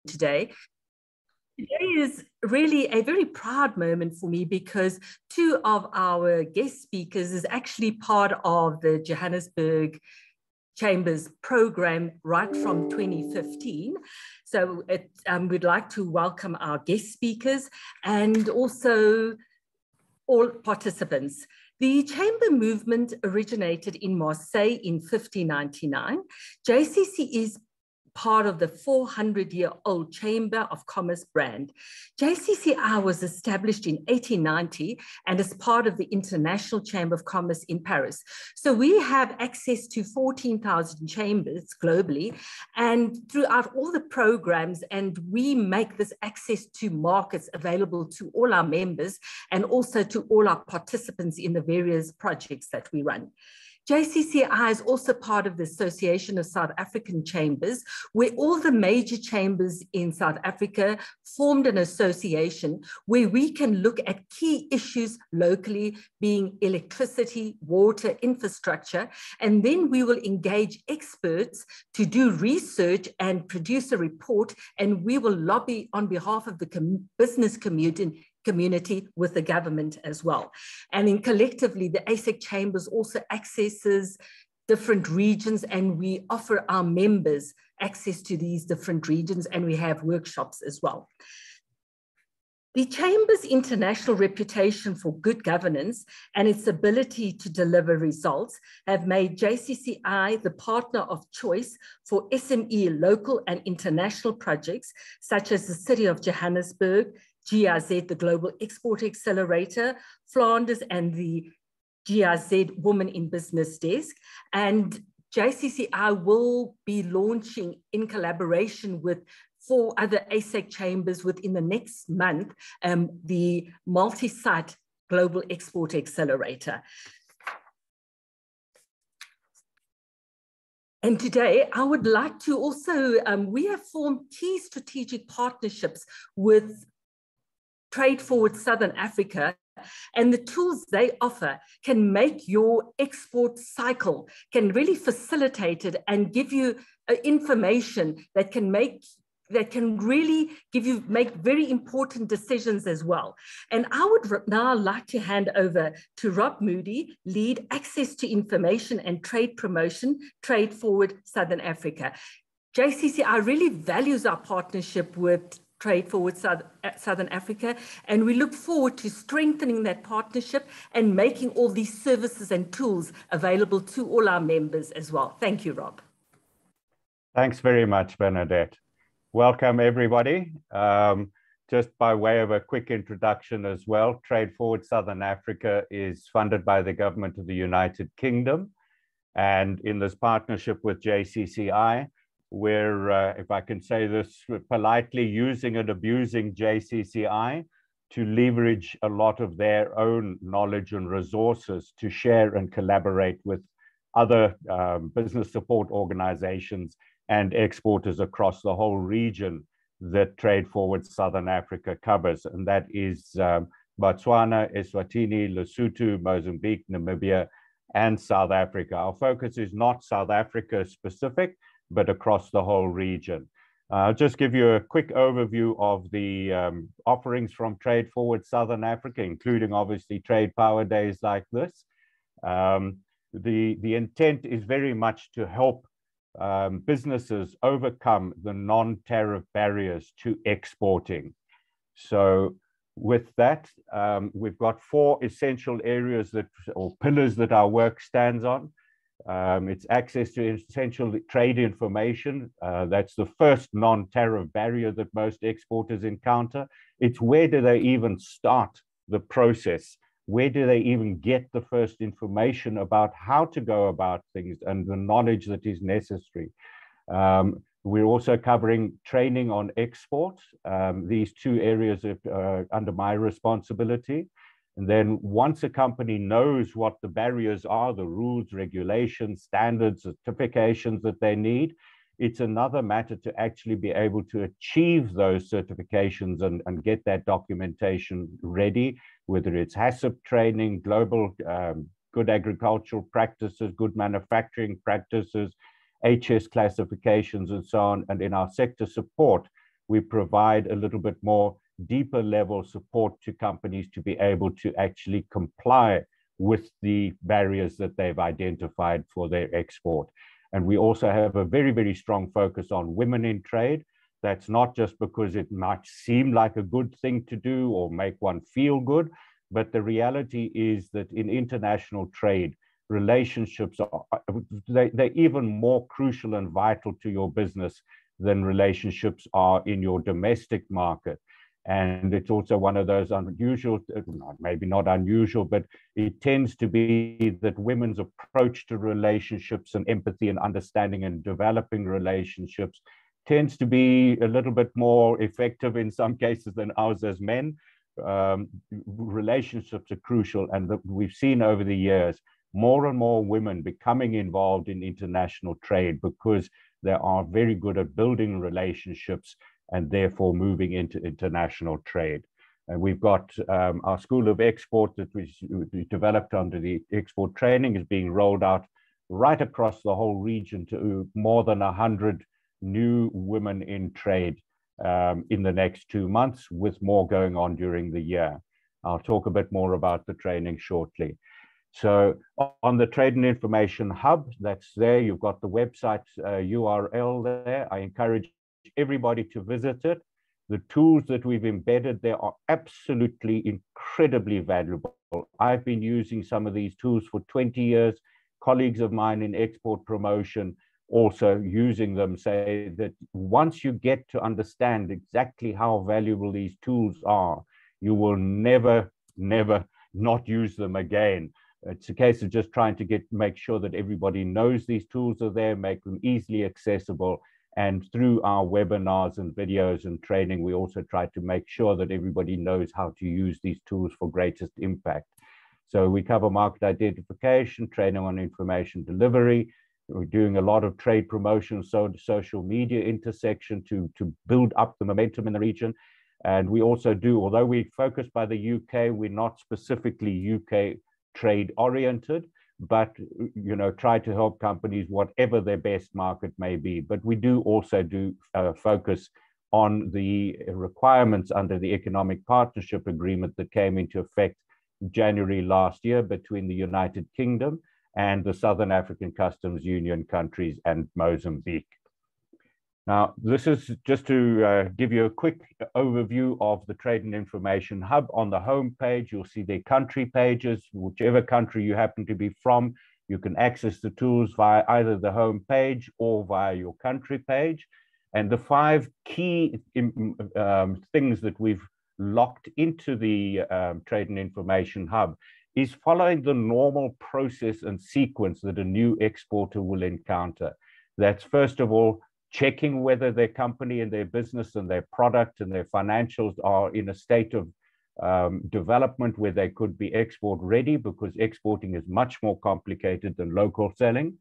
today. Today is really a very proud moment for me because two of our guest speakers is actually part of the Johannesburg Chamber's program right from 2015. So we'd like to welcome our guest speakers and also all participants. The Chamber movement originated in Marseille in 1599. JCC is part of the 400-year-old Chamber of Commerce brand. JCCI was established in 1890 and is part of the International Chamber of Commerce in Paris. So we have access to 14,000 chambers globally and throughout all the programs, and we make this access to markets available to all our members and also to all our participants in the various projects that we run. JCCI is also part of the Association of South African Chambers, where all the major chambers in South Africa formed an association where we can look at key issues locally, being electricity, water, infrastructure, and then we will engage experts to do research and produce a report, and we will lobby on behalf of the business community with the government as well. And in collectively, the ASEC Chambers also accesses different regions, and we offer our members access to these different regions, and we have workshops as well. The Chamber's international reputation for good governance and its ability to deliver results have made JCCI the partner of choice for SME local and international projects, such as the City of Johannesburg, GIZ, the Global Export Accelerator, Flanders, and the GIZ Women in Business Desk. And JCCI will be launching in collaboration with 4 other ASEC chambers within the next month, the multi-site Global Export Accelerator. And today, I would like to also, we have formed key strategic partnerships with Trade Forward Southern Africa, and the tools they offer can make your export cycle, can really facilitate it and give you information that can really make very important decisions as well. And I would now like to hand over to Rob Moody, Lead Access to Information and Trade Promotion, Trade Forward Southern Africa. JCCI really values our partnership with Trade Forward Southern Africa, and we look forward to strengthening that partnership and making all these services and tools available to all our members as well. Thank you, Rob. Thanks very much, Bernadette. Welcome, everybody. Just by way of a quick introduction as well, Trade Forward Southern Africa is funded by the government of the United Kingdom, and in this partnership with JCCI, we're, if I can say this politely, using and abusing JCCI to leverage a lot of their own knowledge and resources to share and collaborate with other business support organizations and exporters across the whole region that Trade Forward Southern Africa covers. And that is Botswana, Eswatini, Lesotho, Mozambique, Namibia, and South Africa. Our focus is not South Africa specific, but across the whole region. I'll just give you a quick overview of the offerings from Trade Forward Southern Africa, including obviously Trade Power Days like this. The intent is very much to help businesses overcome the non-tariff barriers to exporting. So with that, we've got 4 essential areas or pillars that our work stands on. It's access to essential trade information. That's the first non-tariff barrier that most exporters encounter. It's where do they even start the process? Where do they even get the first information about how to go about things and the knowledge that is necessary? We're also covering training on export. These 2 areas are under my responsibility. And then once a company knows what the barriers are, the rules, regulations, standards, certifications that they need, it's another matter to actually be able to achieve those certifications and get that documentation ready, whether it's HACCP training, global good agricultural practices, good manufacturing practices, HS classifications, and so on. And in our sector support, we provide a little bit more deeper level support to companies to be able to actually comply with the barriers that they've identified for their export. And we also have a very, very strong focus on women in trade. That's not just because it might seem like a good thing to do or make one feel good, but the reality is that in international trade, relationships are they're even more crucial and vital to your business than relationships are in your domestic market. And it's also one of those unusual, maybe not unusual, but it tends to be that women's approach to relationships and empathy and understanding and developing relationships tends to be a little bit more effective in some cases than ours as men. Relationships are crucial, and we've seen over the years more and more women becoming involved in international trade because they are very good at building relationships and therefore moving into international trade. And we've got our School of Export that we developed under the export training is being rolled out right across the whole region to more than 100 new women in trade in the next 2 months, with more going on during the year. I'll talk a bit more about the training shortly. So on the Trade and Information Hub, that's there. You've got the website URL there. I encourage everybody to visit it. The tools that we've embedded there are absolutely incredibly valuable. I've been using some of these tools for 20 years. Colleagues of mine in export promotion also using them say that once you get to understand exactly how valuable these tools are, you will never not use them again. It's a case of just trying to make sure that everybody knows these tools are there, make them easily accessible. And through our webinars and videos and training, we also try to make sure that everybody knows how to use these tools for greatest impact. So we cover market identification, training on information delivery. We're doing a lot of trade promotion, so social media intersection to build up the momentum in the region. And we also do, although we focus by the UK, we're not specifically UK trade oriented, but try to help companies whatever their best market may be. But we do also do focus on the requirements under the Economic Partnership Agreement that came into effect January last year between the United Kingdom and the Southern African Customs Union countries and Mozambique. Now, this is just to give you a quick overview of the Trade and Information Hub. On the home page, you'll see their country pages. Whichever country you happen to be from, you can access the tools via either the home page or via your country page. And the 5 key things that we've locked into the Trade and Information Hub is following the normal process and sequence that a new exporter will encounter. That's first of all, checking whether their company and their business and their product and their financials are in a state of development where they could be export ready, because exporting is much more complicated than local selling.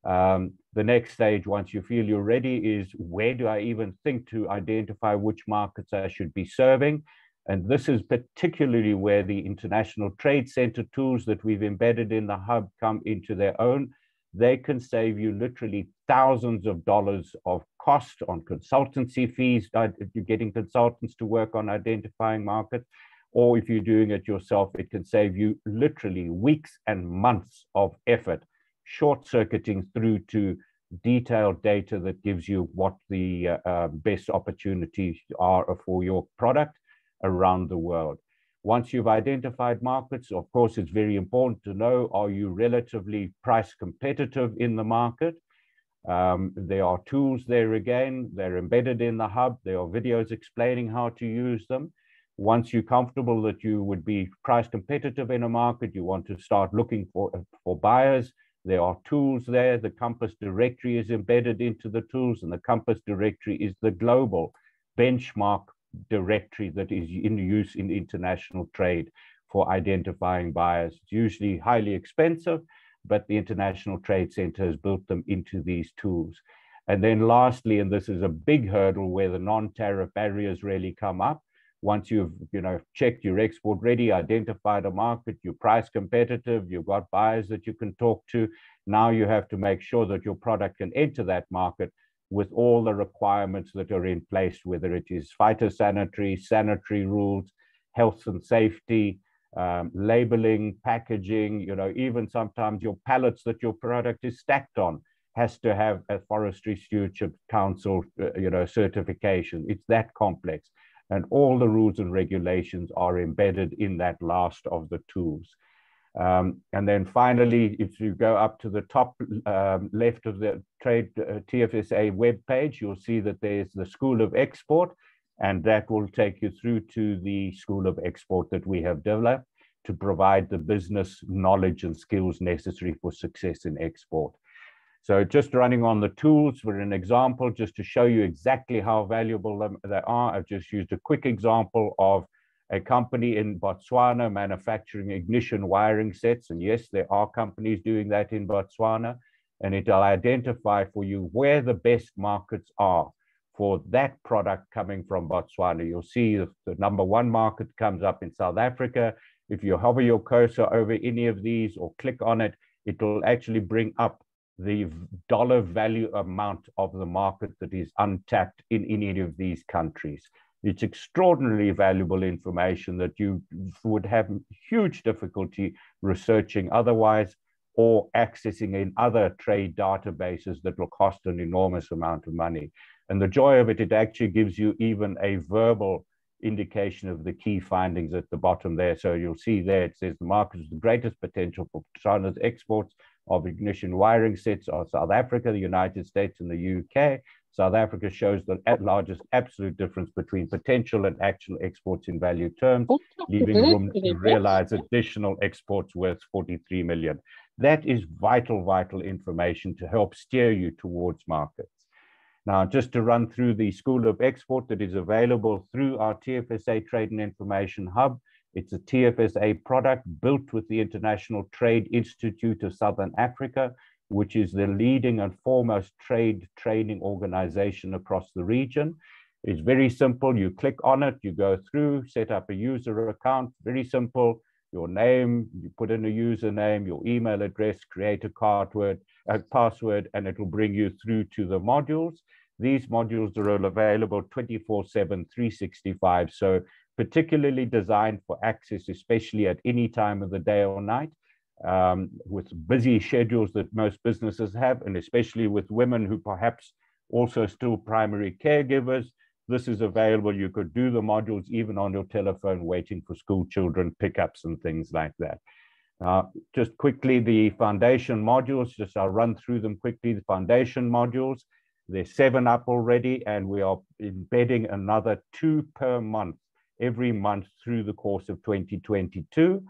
The next stage, once you feel you're ready, is where do I even think to identify which markets I should be serving? And this is particularly where the International Trade Center tools that we've embedded in the hub come into their own. They can save you literally thousands of dollars of cost on consultancy fees, if you're getting consultants to work on identifying markets, or if you're doing it yourself, it can save you literally weeks and months of effort, short-circuiting through to detailed data that gives you what the best opportunities are for your product around the world. Once you've identified markets, of course, it's very important to know, are you relatively price competitive in the market? There are tools there again, they're embedded in the hub. There are videos explaining how to use them. Once you're comfortable that you would be price competitive in a market, you want to start looking for buyers. There are tools there. The Compass directory is embedded into the tools, and the Compass directory is the global benchmark directory that is in use in international trade for identifying buyers. It's usually highly expensive, but the International Trade Center has built them into these tools. And then lastly, and this is a big hurdle where the non-tariff barriers really come up, once you've checked your export ready, identified a market, you're price competitive, you've got buyers that you can talk to, now you have to make sure that your product can enter that market. with all the requirements that are in place, whether it is phytosanitary, sanitary rules, health and safety, labeling, packaging, even sometimes your pallets that your product is stacked on has to have a Forestry Stewardship Council, certification. It's that complex. And all the rules and regulations are embedded in that last of the tools. And then finally, if you go up to the top left of the TFSA webpage, you'll see that there's the School of Export, and that will take you through to the School of Export that we have developed to provide the business knowledge and skills necessary for success in export. So just running on the tools for an example, just to show you exactly how valuable they are. I've just used a quick example of a company in Botswana manufacturing ignition wiring sets. And yes, there are companies doing that in Botswana. And it'll identify for you where the best markets are for that product coming from Botswana. You'll see the number one market comes up in South Africa. If you hover your cursor over any of these or click on it, it will actually bring up the dollar value amount of the market that is untapped in any of these countries. It's extraordinarily valuable information that you would have huge difficulty researching otherwise, or accessing in other trade databases that will cost an enormous amount of money. And the joy of it, it actually gives you even a verbal indication of the key findings at the bottom there. So you'll see there, it says the market is the greatest potential for China's exports of ignition wiring sets are South Africa, the United States, and the UK. South Africa shows the largest absolute difference between potential and actual exports in value terms, leaving room to realize additional exports worth 43 million. That is vital, vital information to help steer you towards markets. Now, just to run through the School of Export that is available through our TFSA Trade and Information Hub. It's a TFSA product built with the International Trade Institute of Southern Africa, which is the leading and foremost trade training organization across the region. It's very simple. You click on it, you go through, set up a user account, very simple. Your name, you put in a username, your email address, create a password, and it will bring you through to the modules. These modules are all available 24/7, 365. So particularly designed for access, especially at any time of the day or night, with busy schedules that most businesses have, and especially with women who perhaps also still primary caregivers. This is available. You could do the modules even on your telephone, waiting for school children pickups and things like that. Just quickly, the foundation modules, just I'll run through them quickly. The foundation modules, there's 7 up already, and we are embedding another 2 per month, every month through the course of 2022.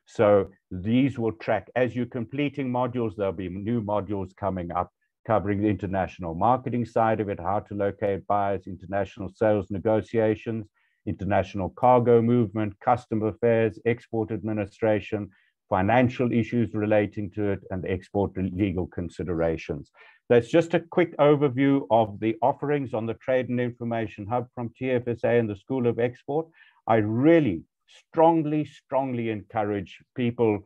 So these will track as you're completing modules. There'll be new modules coming up, covering the international marketing side of it, how to locate buyers, international sales negotiations, international cargo movement, customs affairs, export administration, financial issues relating to it, and export legal considerations. That's just a quick overview of the offerings on the Trade and Information Hub from TFSA and the School of Export. I really strongly encourage people,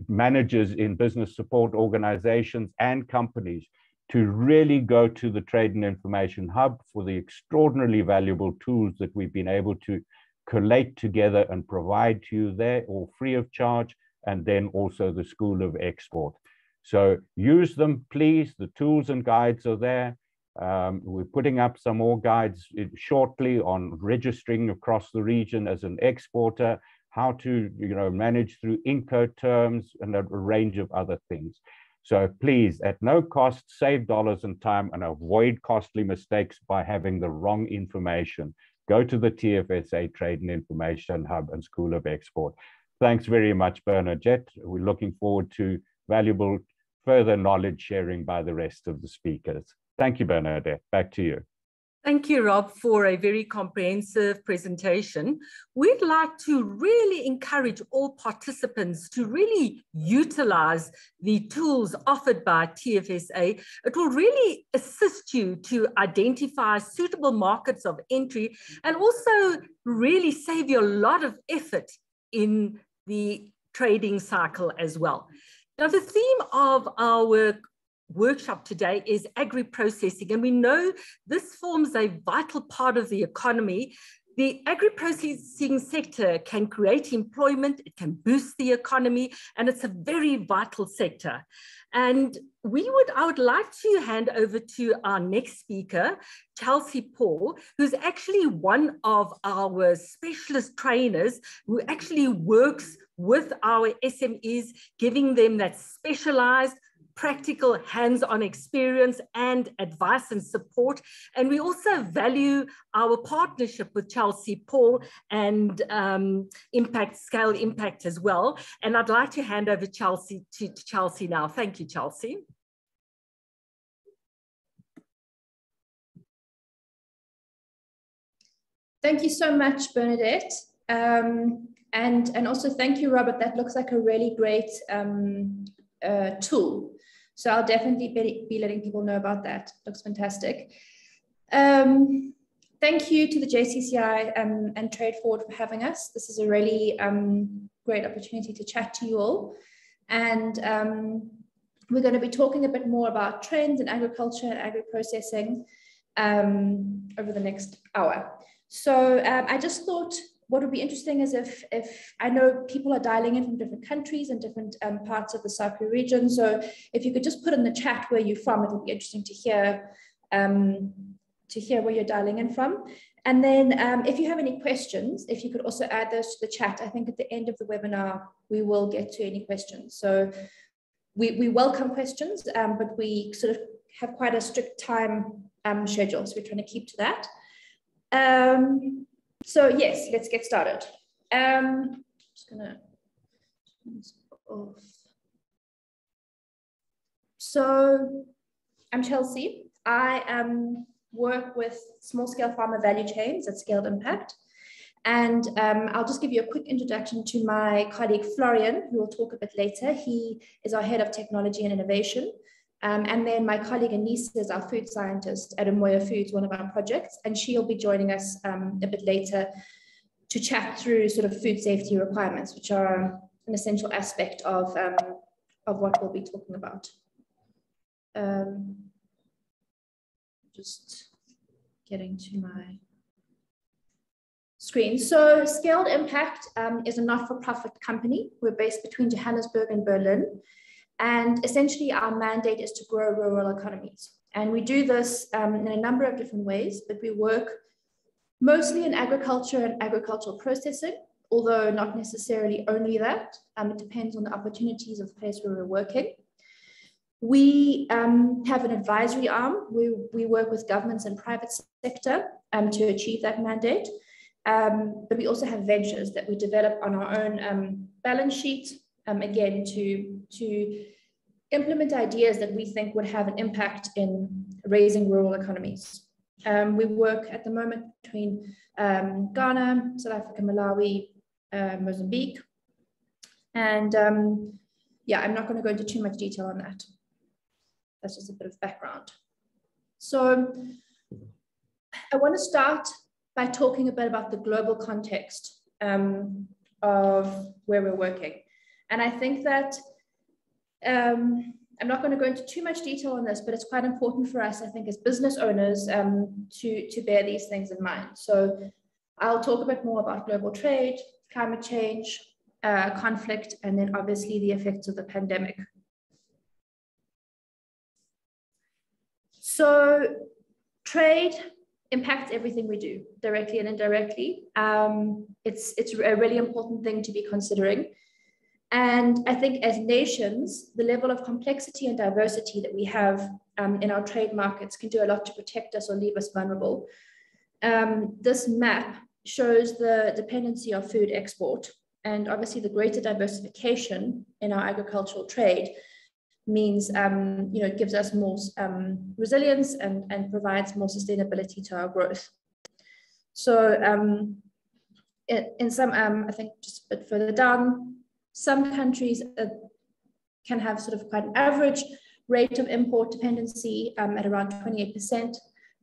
managers in business support organizations and companies, to really go to the Trade and Information Hub for the extraordinarily valuable tools that we've been able to collate together and provide to you there, all free of charge, and then also the School of Export. So use them, please. The tools and guides are there. We're putting up some more guides shortly on registering across the region as an exporter, how to manage through Incoterms and a range of other things. So please, at no cost, save dollars and time and avoid costly mistakes by having the wrong information. Go to the TFSA Trade and Information Hub and School of Export. Thanks very much, Bernadette. We're looking forward to valuable further knowledge sharing by the rest of the speakers. Thank you, Bernadette. Back to you. Thank you, Rob, for a very comprehensive presentation. We'd like to really encourage all participants to really utilize the tools offered by TFSA. It will really assist you to identify suitable markets of entry and also really save you a lot of effort in the trading cycle as well. Now, the theme of our workshop today is agri-processing. And we know this forms a vital part of the economy. The agri-processing sector can create employment, it can boost the economy, and it's a very vital sector. And I would like to hand over to our next speaker, Chelsea Paull, who's actually one of our specialist trainers who actually works with our SMEs, giving them that specialized, practical, hands-on experience and advice and support. And we also value our partnership with Chelsea Paull and Scale Impact as well. And I'd like to hand over to Chelsea now. Thank you, Chelsea. Thank you so much, Bernadette. And also thank you, Robert. That looks like a really great tool. So I'll definitely be letting people know about that. Looks fantastic. Thank you to the JCCI and Trade Forward for having us. This is a really great opportunity to chat to you all. And we're going to be talking a bit more about trends in agriculture and agri-processing over the next hour. So I just thought what would be interesting is if I know people are dialing in from different countries and different parts of the SAPU region. So if you could just put in the chat where you're from, it would be interesting to hear where you're dialing in from. And then if you have any questions, if you could also add those to the chat. I think at the end of the webinar, we will get to any questions. So we welcome questions, but we sort of have quite a strict time schedule. So we're trying to keep to that. So yes, let's get started. Just gonna turn this off. So I'm Chelsea. I work with small-scale farmer value chains at Scaled Impact. And I'll just give you a quick introduction to my colleague Florian, who will talk a bit later. He is our head of technology and innovation. And then my colleague Anissa is our food scientist at Amoya Foods, one of our projects, and she'll be joining us a bit later to chat through sort of food safety requirements, which are an essential aspect of what we'll be talking about. Just getting to my screen. So Scaled Impact is a not-for-profit company. We're based between Johannesburg and Berlin. And essentially our mandate is to grow rural economies. And we do this in a number of different ways, but we work mostly in agriculture and agricultural processing, although not necessarily only that. It depends on the opportunities of the place where we're working. We have an advisory arm. We work with governments and private sector to achieve that mandate. But we also have ventures that we develop on our own balance sheet, again, to implement ideas that we think would have an impact in raising rural economies. We work at the moment between Ghana, South Africa, Malawi, Mozambique. And yeah, I'm not going to go into too much detail on that. That's just a bit of background. So I want to start by talking a bit about the global context of where we're working. And I think that I'm not going to go into too much detail on this, but it's quite important for us, I think, as business owners to bear these things in mind. So I'll talk a bit more about global trade, climate change, conflict, and then obviously the effects of the pandemic. So trade impacts everything we do, directly and indirectly. It's a really important thing to be considering. And I think as nations, the level of complexity and diversity that we have in our trade markets can do a lot to protect us or leave us vulnerable. This map shows the dependency of food export, and obviously the greater diversification in our agricultural trade means it gives us more resilience and provides more sustainability to our growth. So in some, I think just a bit further down, some countries can have sort of quite an average rate of import dependency at around 28%,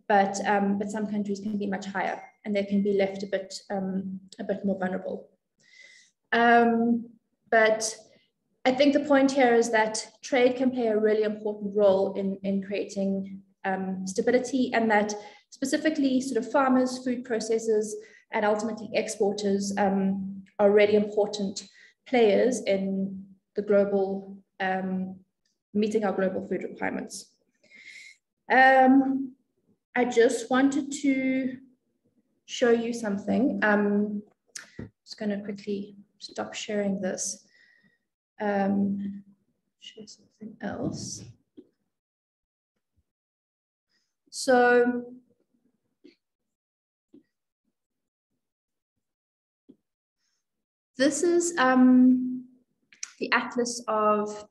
but some countries can be much higher, and they can be left a bit more vulnerable. But I think the point here is that trade can play a really important role in creating stability, and that specifically sort of farmers, food processors, and ultimately exporters are really important players in the global, meeting our global food requirements. I just wanted to show you something. I'm just going to quickly stop sharing this. Share something else. So this is the Atlas of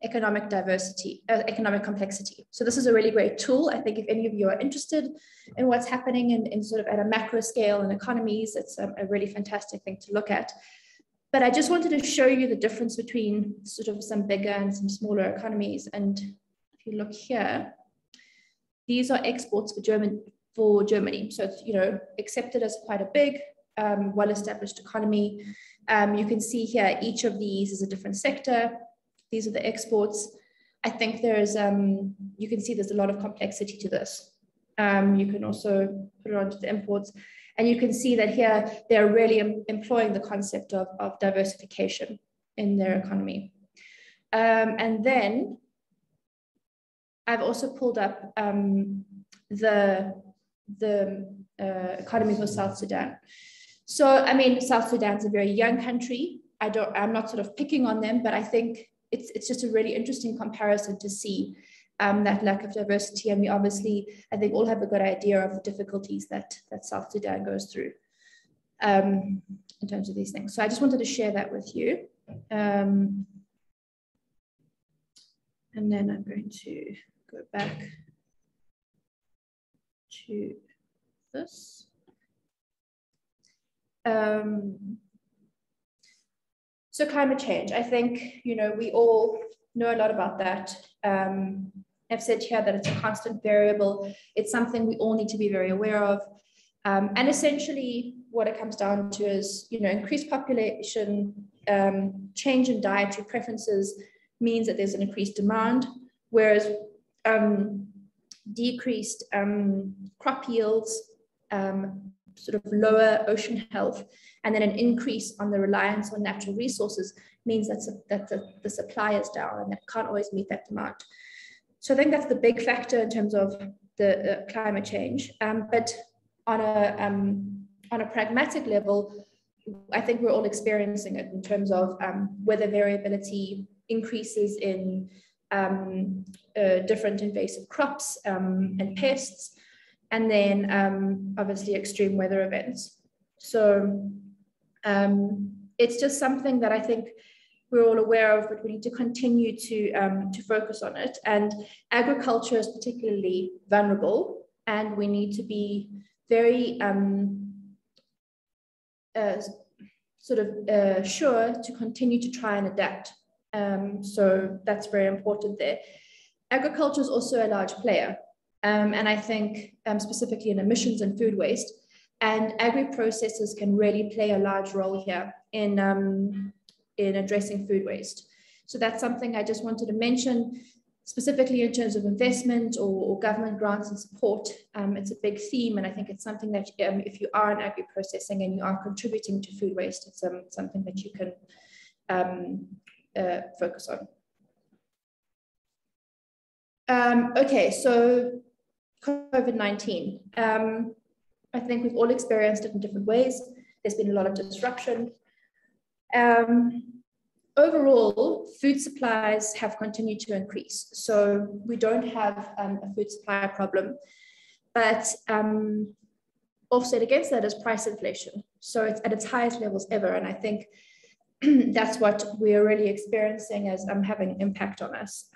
economic diversity, economic complexity. So this is a really great tool. I think if any of you are interested in what's happening in sort of at a macro scale in economies, it's a really fantastic thing to look at. But I just wanted to show you the difference between sort of some bigger and some smaller economies. And if you look here, these are exports for Germany. So it's, you know, accepted as quite a big, well-established economy. You can see here, each of these is a different sector. These are the exports. I think there's, you can see there's a lot of complexity to this. You can also put it onto the imports. And you can see that here, they're really employing the concept of diversification in their economy. And then I've also pulled up the economy for South Sudan. So, I mean, South Sudan's a very young country. I'm not sort of picking on them, but I think it's just a really interesting comparison to see that lack of diversity. And we obviously, I think, all have a good idea of the difficulties that South Sudan goes through in terms of these things. So I just wanted to share that with you. And then I'm going to go back to this. So climate change, I think, you know, we all know a lot about that. I've said here that it's a constant variable. It's something we all need to be very aware of. And essentially what it comes down to is, you know, increased population, change in dietary preferences means that there's an increased demand, whereas decreased crop yields, sort of lower ocean health, and then an increase on the reliance on natural resources means that the supply is down and that can't always meet that demand. So I think that's the big factor in terms of the climate change. But on a pragmatic level, I think we're all experiencing it in terms of weather variability, increases in different invasive crops and pests, and then obviously extreme weather events. So it's just something that I think we're all aware of, but we need to continue to focus on it. And agriculture is particularly vulnerable, and we need to be very sure to continue to try and adapt. So that's very important there. Agriculture is also a large player. And I think specifically in emissions and food waste, and agri-processors can really play a large role here in addressing food waste. So that's something I just wanted to mention, specifically in terms of investment or government grants and support. It's a big theme, and I think it's something that if you are in agri-processing and you are contributing to food waste, it's something that you can focus on. Okay, so COVID-19. I think we've all experienced it in different ways. There's been a lot of disruption. Overall, food supplies have continued to increase. So we don't have a food supply problem, but offset against that is price inflation. So it's at its highest levels ever. And I think that's what we're really experiencing as having an impact on us.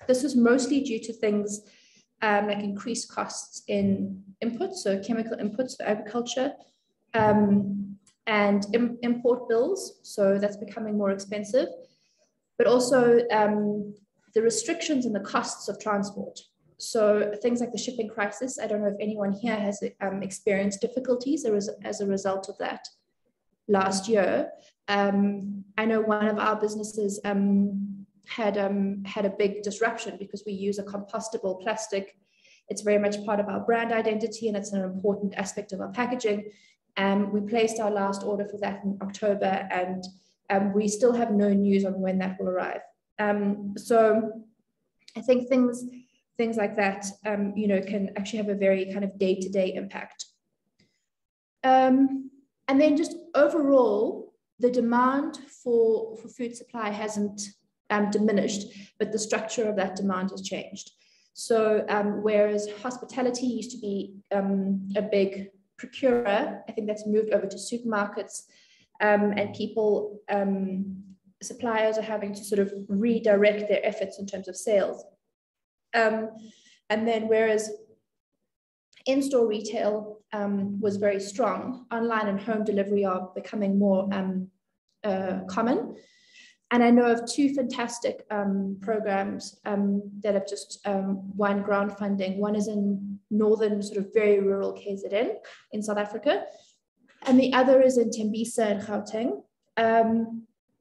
This is mostly due to things like increased costs in inputs, so chemical inputs for agriculture, and import bills, so that's becoming more expensive, but also the restrictions and the costs of transport. So things like the shipping crisis, I don't know if anyone here has experienced difficulties as a result of that. last year. I know one of our businesses had a big disruption because we use a compostable plastic. It's very much part of our brand identity, and it's an important aspect of our packaging. We placed our last order for that in October, and we still have no news on when that will arrive. So I think things like that, you know, can actually have a very kind of day-to-day impact. And then just overall, the demand for food supply hasn't diminished, but the structure of that demand has changed. So whereas hospitality used to be a big procurer, I think that's moved over to supermarkets, and people, suppliers are having to sort of redirect their efforts in terms of sales. And then whereas in-store retail was very strong, online and home delivery are becoming more common. And I know of two fantastic programs that have just won grant funding. One is in northern, sort of very rural KZN in South Africa, and the other is in Tembisa and Gauteng.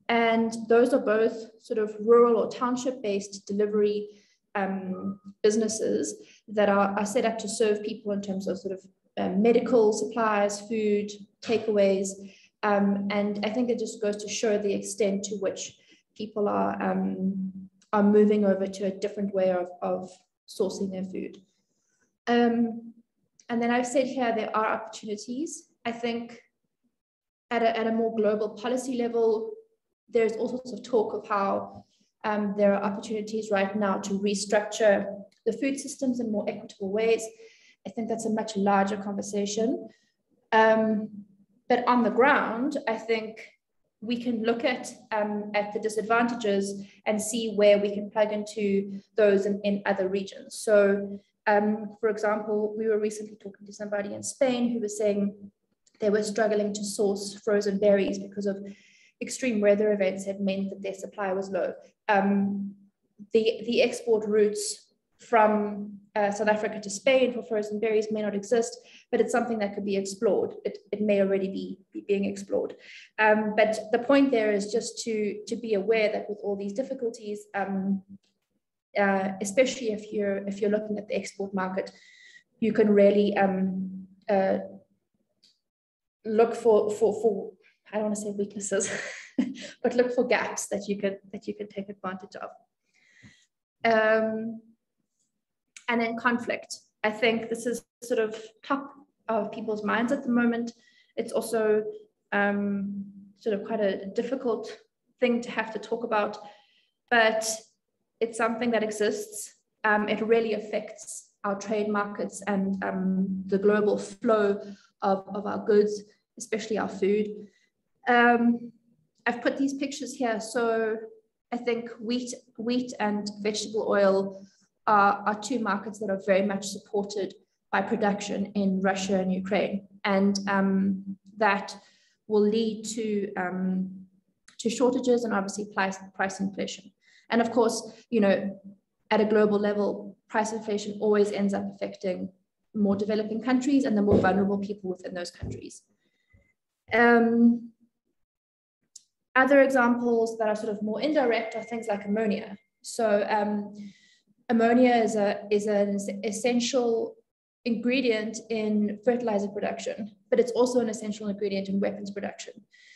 And those are both sort of rural or township-based delivery businesses that are set up to serve people in terms of sort of medical supplies, food, takeaways. And I think it just goes to show the extent to which people are moving over to a different way of sourcing their food. And then I've said here there are opportunities. I think at a more global policy level, there's all sorts of talk of how there are opportunities right now to restructure the food systems in more equitable ways. I think that's a much larger conversation. But on the ground, I think we can look at the disadvantages and see where we can plug into those in other regions. So, for example, we were recently talking to somebody in Spain who was saying they were struggling to source frozen berries because of extreme weather events had meant that their supply was low. The export routes from South Africa to Spain for frozen berries may not exist, but it's something that could be explored. It may already be being explored. But the point there is just to be aware that with all these difficulties, especially if you're looking at the export market, you can really look for I don't want to say weaknesses, but look for gaps that you can take advantage of. And then conflict. I think this is sort of top of people's minds at the moment. It's also sort of quite a difficult thing to have to talk about, but it's something that exists. It really affects our trade markets and the global flow of our goods, especially our food. I've put these pictures here. So I think wheat and vegetable oil are two markets that are very much supported by production in Russia and Ukraine. And that will lead to shortages and obviously price inflation. And of course, you know, at a global level, price inflation always ends up affecting more developing countries and the more vulnerable people within those countries. Other examples that are sort of more indirect are things like ammonia. So ammonia is an essential ingredient in fertilizer production, but it's also an essential ingredient in weapons production.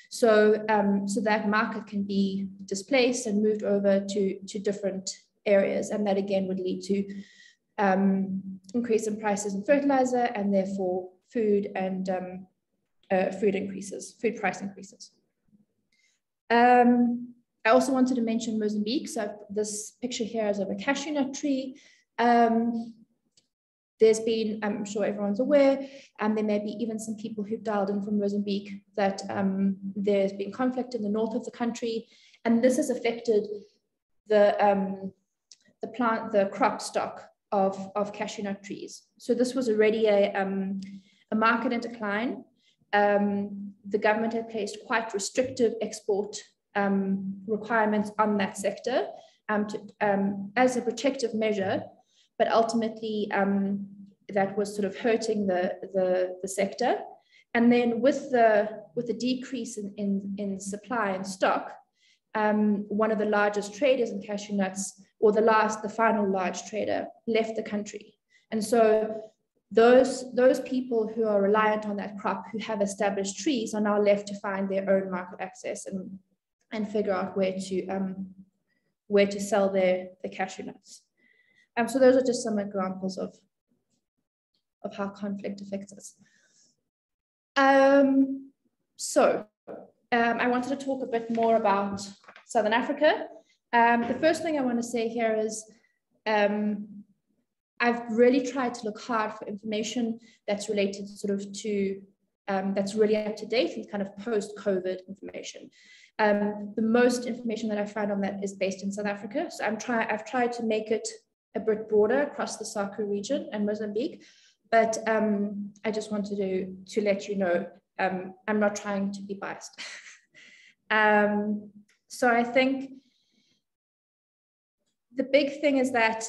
So, so that market can be displaced and moved over to different areas, and that again would lead to increase in prices in fertilizer and therefore food and food price increases. I also wanted to mention Mozambique. So this picture here is of a cashew nut tree. There's been, I'm sure everyone's aware, there may be even some people who've dialed in from Mozambique, that there's been conflict in the north of the country, and this has affected the crop stock of cashew nut trees. So this was already a market in decline. The government had placed quite restrictive export requirements on that sector as a protective measure, but ultimately that was sort of hurting the sector. And then with the decrease in supply and stock, one of the largest traders in cashew nuts, or the final large trader, left the country. And so those people who are reliant on that crop, who have established trees, are now left to find their own market access and figure out where to sell their cashew nuts. So those are just some examples of how conflict affects us. So I wanted to talk a bit more about Southern Africa. The first thing I want to say here is I've really tried to look hard for information that's related to that's really up to date and kind of post-COVID information. The most information that I find on that is based in South Africa. So I've tried to make it a bit broader across the SACU region and Mozambique, but I just wanted to let you know I'm not trying to be biased. So I think the big thing is that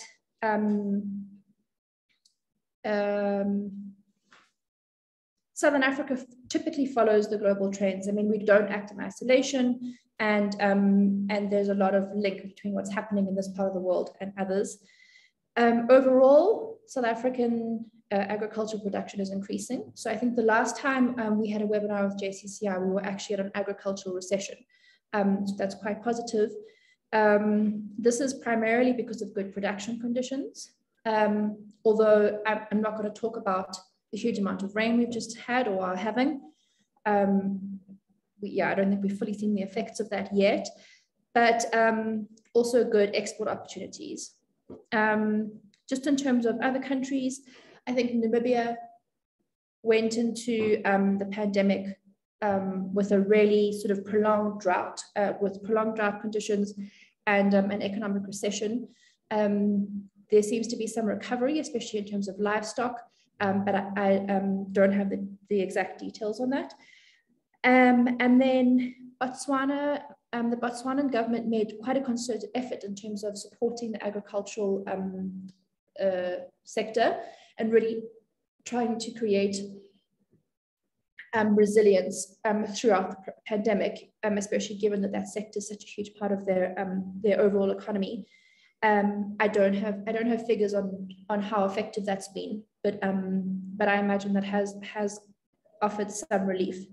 Southern Africa typically follows the global trends. I mean, we don't act in isolation, and there's a lot of link between what's happening in this part of the world and others. Overall, South African agricultural production is increasing. So I think the last time we had a webinar with JCCI, we were actually at an agricultural recession. So that's quite positive. This is primarily because of good production conditions. Although I'm not going to talk about the huge amount of rain we've just had or are having. I don't think we've fully seen the effects of that yet, but also good export opportunities. Just in terms of other countries, I think Namibia went into the pandemic with a really sort of prolonged drought, with prolonged drought conditions and an economic recession. There seems to be some recovery, especially in terms of livestock, but I don't have the exact details on that. And then Botswana, the Botswanan government made quite a concerted effort in terms of supporting the agricultural sector and really trying to create resilience throughout the pandemic, especially given that sector is such a huge part of their overall economy. I don't have figures on how effective that's been, but I imagine that has offered some relief.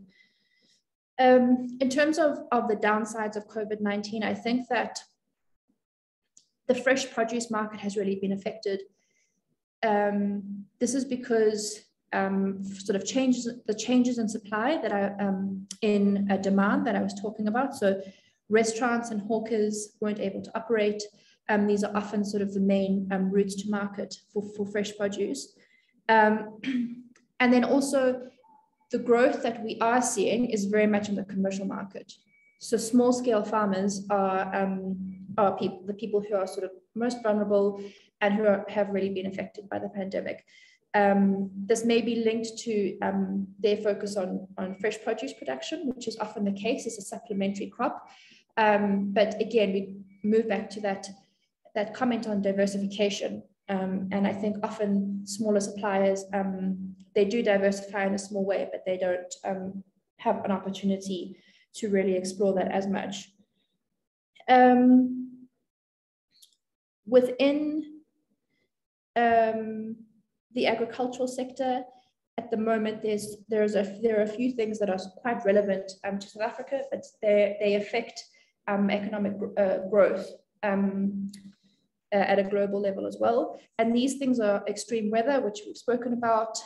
In terms of the downsides of COVID-19, I think that the fresh produce market has really been affected. This is because sort of the changes in supply that are in demand that I was talking about. So restaurants and hawkers weren't able to operate. These are often sort of the main routes to market for fresh produce. And then also the growth that we are seeing is very much in the commercial market. So small scale farmers are the people who are sort of most vulnerable and who have really been affected by the pandemic. This may be linked to their focus on fresh produce production, which is often the case as a supplementary crop. But again, we move back to that comment on diversification. And I think often smaller suppliers, they do diversify in a small way, but they don't have an opportunity to really explore that as much. Within the agricultural sector, at the moment, there are a few things that are quite relevant to South Africa, but they affect economic growth at a global level as well. And these things are extreme weather, which we've spoken about,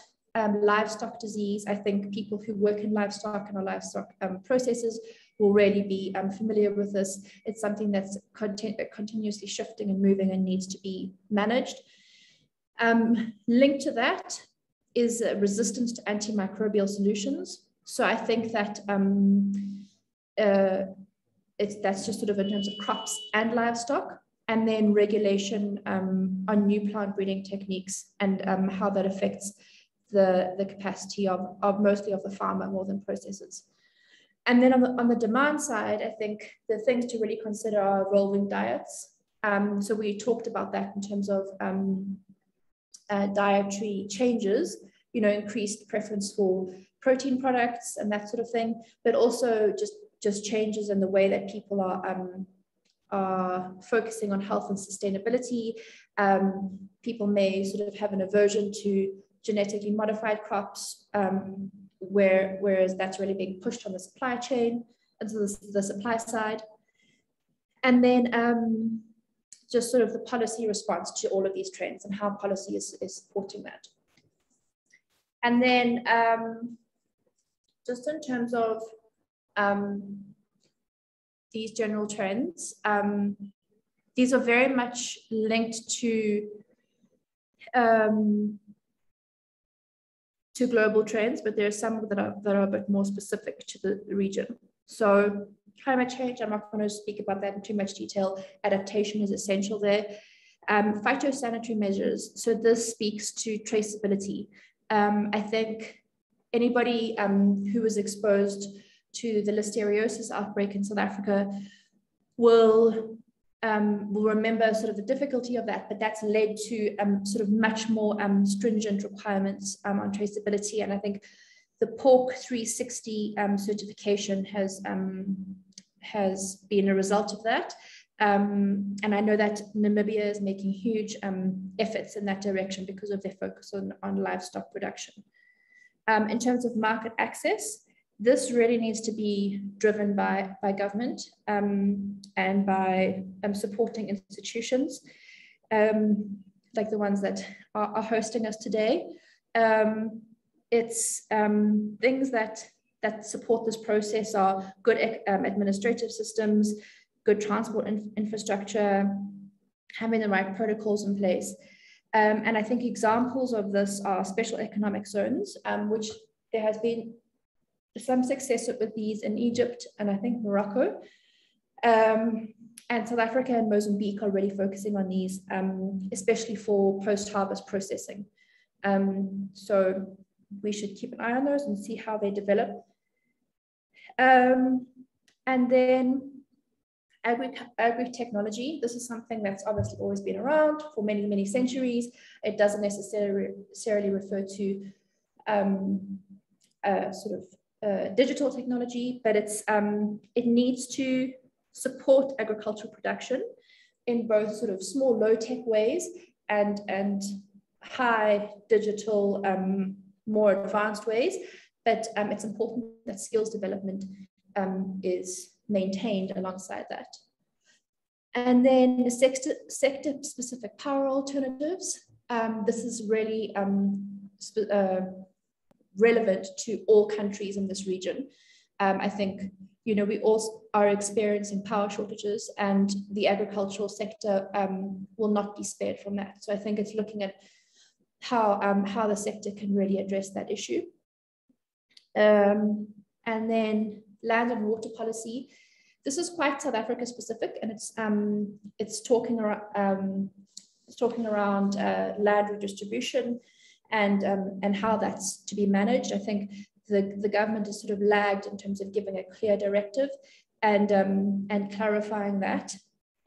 livestock disease. I think people who work in livestock and are livestock processors will really be familiar with this. It's something that's continuously shifting and moving and needs to be managed. Linked to that is resistance to antimicrobial solutions. So I think that that's just sort of in terms of crops and livestock, and then regulation on new plant breeding techniques and how that affects the capacity of mostly of the farmer more than processors. And then on the demand side, I think the things to really consider are evolving diets. So we talked about that in terms of dietary changes, increased preference for protein products and that sort of thing, but also just changes in the way that people are focusing on health and sustainability. People may sort of have an aversion to genetically modified crops, whereas that's really being pushed on the supply chain and so the supply side. And then just sort of the policy response to all of these trends and how policy is supporting that. And then just in terms of these general trends, these are very much linked to global trends, but there are some that are a bit more specific to the region. So climate change, I'm not going to speak about that in too much detail. Adaptation is essential there. Phytosanitary measures. So this speaks to traceability. I think anybody who was exposed to the listeriosis outbreak in South Africa will remember sort of the difficulty of that, but that's led to sort of much more stringent requirements on traceability. And I think the pork 360 certification has been a result of that. And I know that Namibia is making huge efforts in that direction because of their focus on livestock production. In terms of market access, this really needs to be driven by government and by supporting institutions like the ones that are hosting us today. It's things that support this process are good administrative systems, good transport infrastructure, having the right protocols in place. And I think examples of this are special economic zones, which there has been some success with these in Egypt and I think Morocco. And South Africa and Mozambique are really focusing on these, especially for post-harvest processing. So we should keep an eye on those and see how they develop. And then agri-technology. This is something that's obviously always been around for many, many centuries. It doesn't necessarily refer to digital technology, but it needs to support agricultural production in both sort of small low-tech ways and high digital, more advanced ways. But it's important that skills development is maintained alongside that. And then the sector-specific power alternatives. This is really relevant to all countries in this region. I think, we all are experiencing power shortages and the agricultural sector will not be spared from that. So I think it's looking at how the sector can really address that issue. And then land and water policy. This is quite South Africa specific, and it's talking around land redistribution and how that's to be managed. I think the government has sort of lagged in terms of giving a clear directive and clarifying that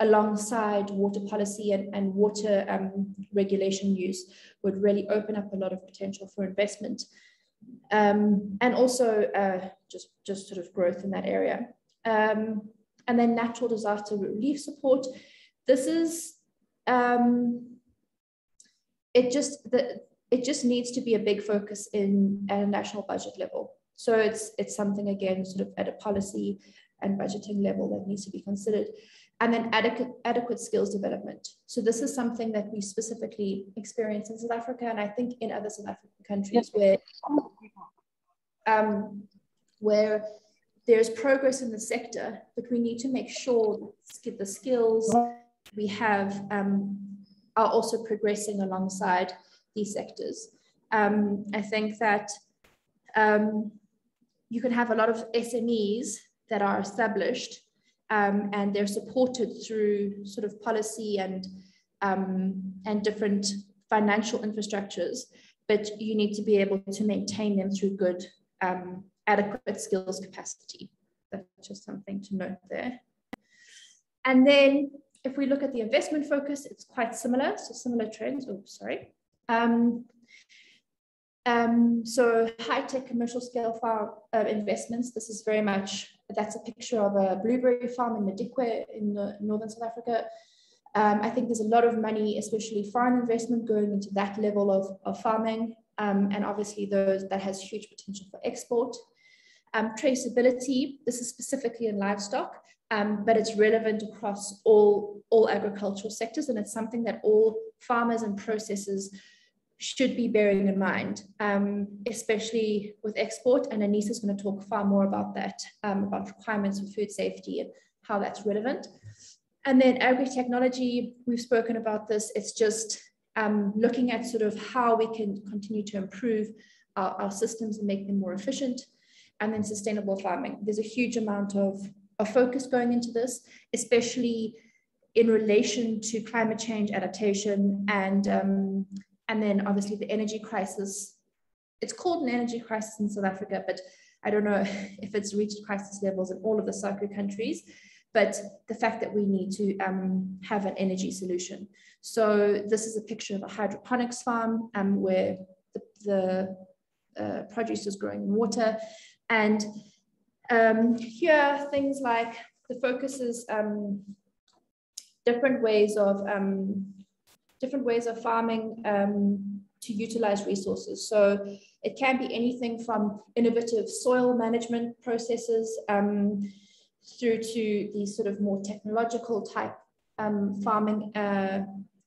alongside water policy and water regulation use would really open up a lot of potential for investment. And also just sort of growth in that area. And then natural disaster relief support. This is, it just needs to be a big focus at a national budget level. So it's something, again, sort of at a policy and budgeting level that needs to be considered. And then adequate skills development. So this is something that we specifically experience in South Africa, and I think in other South African countries where there's progress in the sector, but we need to make sure that the skills we have are also progressing alongside these sectors. I think that you can have a lot of SMEs that are established and they're supported through sort of policy and different financial infrastructures, but you need to be able to maintain them through good, adequate skills capacity. That's just something to note there. And then if we look at the investment focus, it's quite similar, so similar trends. Oh, sorry. So high-tech commercial scale farm investments. This is very much, that's a picture of a blueberry farm in Madikwe in northern South Africa. I think there's a lot of money, especially foreign investment, going into that level of farming. And obviously that has huge potential for export. Traceability, this is specifically in livestock, but it's relevant across all agricultural sectors. And it's something that all farmers and processors should be bearing in mind, especially with export. And Anissa is going to talk far more about that, about requirements for food safety and how that's relevant. And then agri-technology, we've spoken about this. It's just looking at sort of how we can continue to improve our systems and make them more efficient. And then sustainable farming. There's a huge amount of focus going into this, especially in relation to climate change adaptation and then obviously the energy crisis. It's called an energy crisis in South Africa, but I don't know if it's reached crisis levels in all of the SACU countries, but the fact that we need to have an energy solution. So this is a picture of a hydroponics farm where the produce is growing in water. And here, things like the focus is different ways of farming to utilize resources. So it can be anything from innovative soil management processes through to these sort of more technological type farming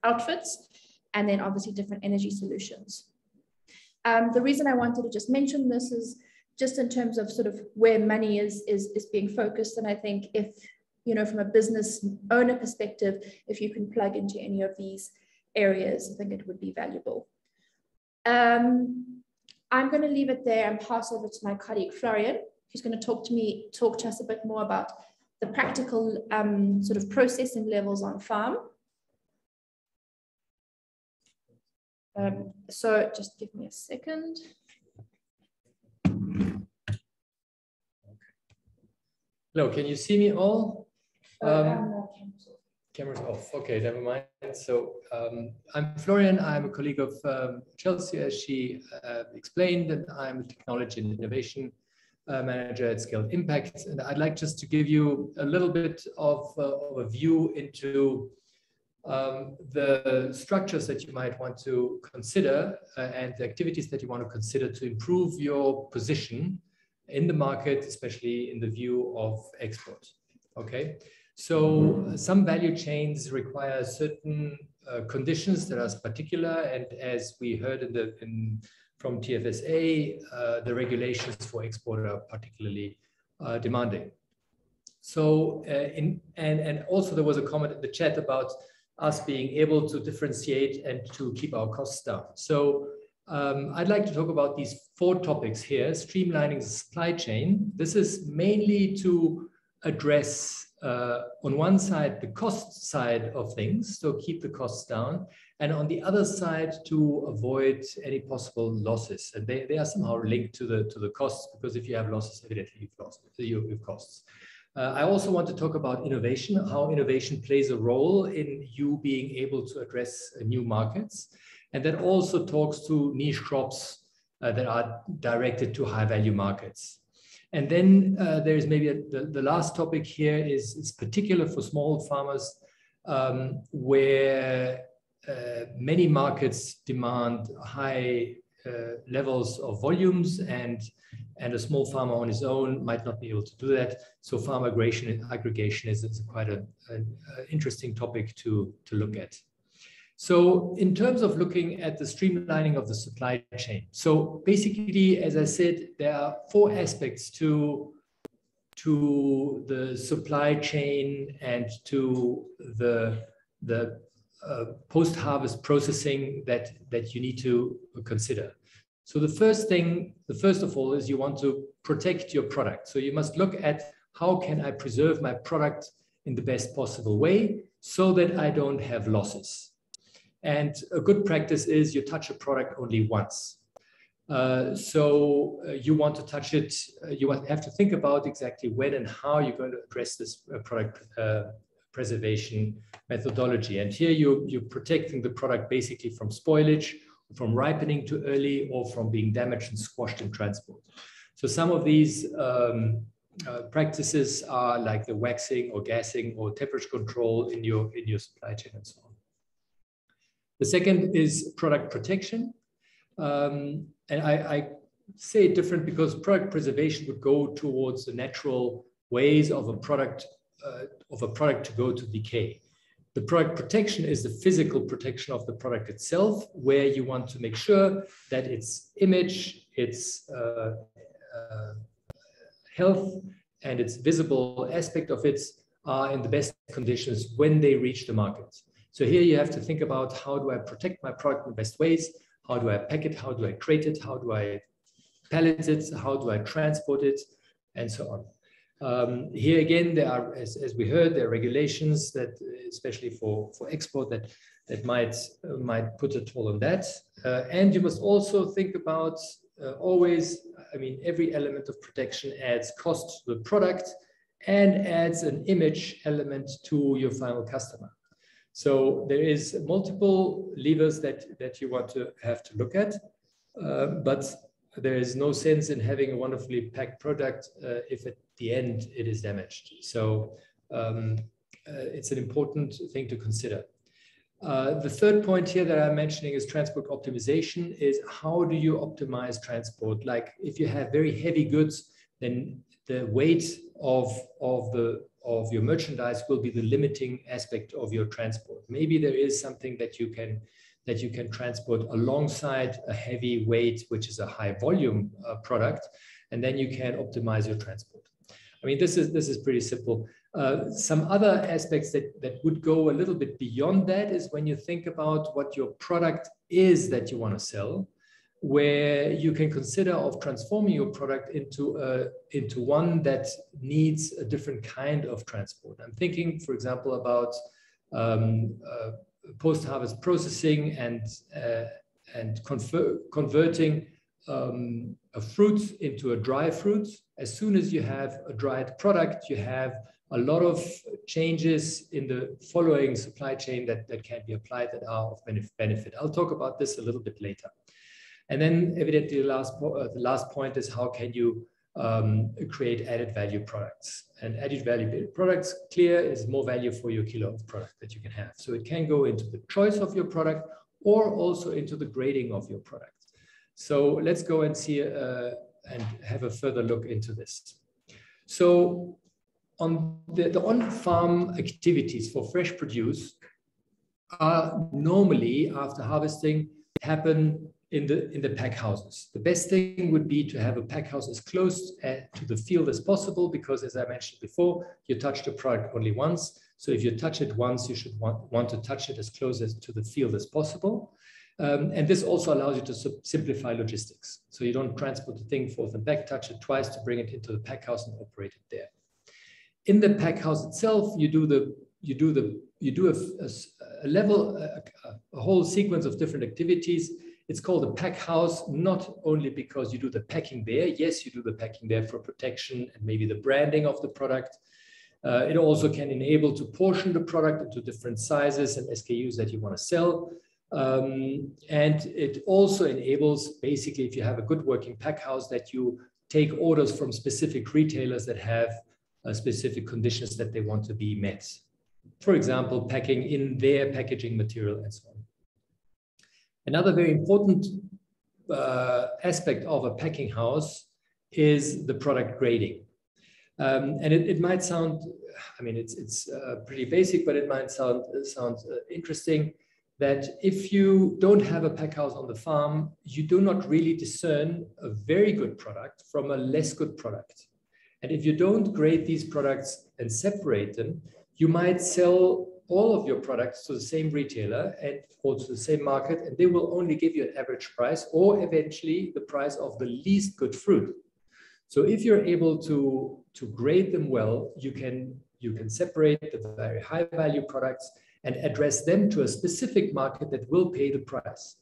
outfits, and then obviously different energy solutions. The reason I wanted to just mention this is just in terms of sort of where money is being focused. And I think if, you know, from a business owner perspective, if you can plug into any of these areas, I think it would be valuable. I'm going to leave it there and pass over to my colleague Florian, who's going to talk to us a bit more about the practical sort of processing levels on farm. So just give me a second. Hello, can you see me all? Camera's off. Okay, never mind. So I'm Florian. I'm a colleague of Chelsea, as she explained, and I'm a technology and innovation manager at Scaled Impact. And I'd like just to give you a little bit of a view into the structures that you might want to consider and the activities that you want to consider to improve your position in the market, especially in the view of export. Okay, so some value chains require certain conditions that are particular, and as we heard from TFSA, the regulations for export are particularly demanding. So, and also there was a comment in the chat about us being able to differentiate and to keep our costs down. So I'd like to talk about these 4 topics here. Streamlining the supply chain. This is mainly to address, on one side, the cost side of things, so keep the costs down, and on the other side, to avoid any possible losses. And they are somehow linked to the costs, because if you have losses, evidently you've costs. I also want to talk about innovation, how innovation plays a role in you being able to address new markets. And that also talks to niche crops that are directed to high value markets. And then there's maybe the last topic here is particular for small farmers, where many markets demand high levels of volumes, and a small farmer on his own might not be able to do that. So farm aggregation is quite an interesting topic to look at. So in terms of looking at the streamlining of the supply chain, so basically, as I said, there are 4 aspects to the supply chain and to the post-harvest processing that you need to consider. So the first of all, is you want to protect your product. So you must look at how can I preserve my product in the best possible way so that I don't have losses. And a good practice is you touch a product only once. So you want to touch it, you have to think about exactly when and how you're going to address this product preservation methodology. And here you're protecting the product basically from spoilage, ripening too early or from being damaged and squashed in transport. So some of these practices are like the waxing or gassing or temperature control in your supply chain and so on. The second is product protection. And I say it different because product preservation would go towards the natural ways of a product to go to decay. The product protection is the physical protection of the product itself, where you want to make sure that its image, its health, and its visible aspect of it are in the best conditions when they reach the market. So here you have to think about, how do I protect my product in the best ways? How do I pack it? How do I crate it? How do I pallet it? How do I transport it? And so on. Here again, there are, as we heard, there are regulations that, especially for export, that might put a toll on that. And you must also think about always, I mean, every element of protection adds cost to the product and adds an image element to your final customer. So there is multiple levers that you want to have to look at, but there is no sense in having a wonderfully packed product if at the end it is damaged. So it's an important thing to consider. The third point here that I'm mentioning is transport optimization. Is how do you optimize transport? Like if you have very heavy goods, then the weight of your merchandise will be the limiting aspect of your transport. Maybe there is something that you can transport alongside a heavy weight, which is a high volume product, and then you can optimize your transport. I mean, this is pretty simple. Some other aspects that would go a little bit beyond that is when you think about what your product is that you want to sell, where you can consider of transforming your product into one that needs a different kind of transport. I'm thinking, for example, about post-harvest processing and converting a fruit into a dry fruit. As soon as you have a dried product, you have a lot of changes in the following supply chain that can be applied that are of benefit. I'll talk about this a little bit later. And then evidently the last point is, how can you create added value products? And added value products, clear, is more value for your kilo of product that you can have. So it can go into the choice of your product or also into the grading of your product. So let's go and see and have a further look into this. So on the on-farm activities for fresh produce are normally, after harvesting, happen in the pack houses. The best thing would be to have a pack house as close to the field as possible, because as I mentioned before, you touch the product only once. So if you touch it once, you should want to touch it as close to the field as possible. And this also allows you to simplify logistics. So you don't transport the thing forth and back, touch it twice to bring it into the pack house and operate it there. In the pack house itself, you do a whole sequence of different activities. It's called a pack house, not only because you do the packing there. Yes, you do the packing there for protection and maybe the branding of the product. It also can enable to portion the product into different sizes and SKUs that you want to sell. And it also enables, basically, if you have a good working pack house, that you take orders from specific retailers that have specific conditions that they want to be met. For example, packing in their packaging material and so on. Another very important aspect of a packing house is the product grading. And it might sound, I mean, it's pretty basic, but it might sound interesting that if you don't have a pack house on the farm, you do not really discern a very good product from a less good product. And if you don't grade these products and separate them, you might sell all of your products to the same retailer and or to the same market, and they will only give you an average price or eventually the price of the least good fruit. So if you're able to grade them well, you can separate the very high value products and address them to a specific market that will pay the price.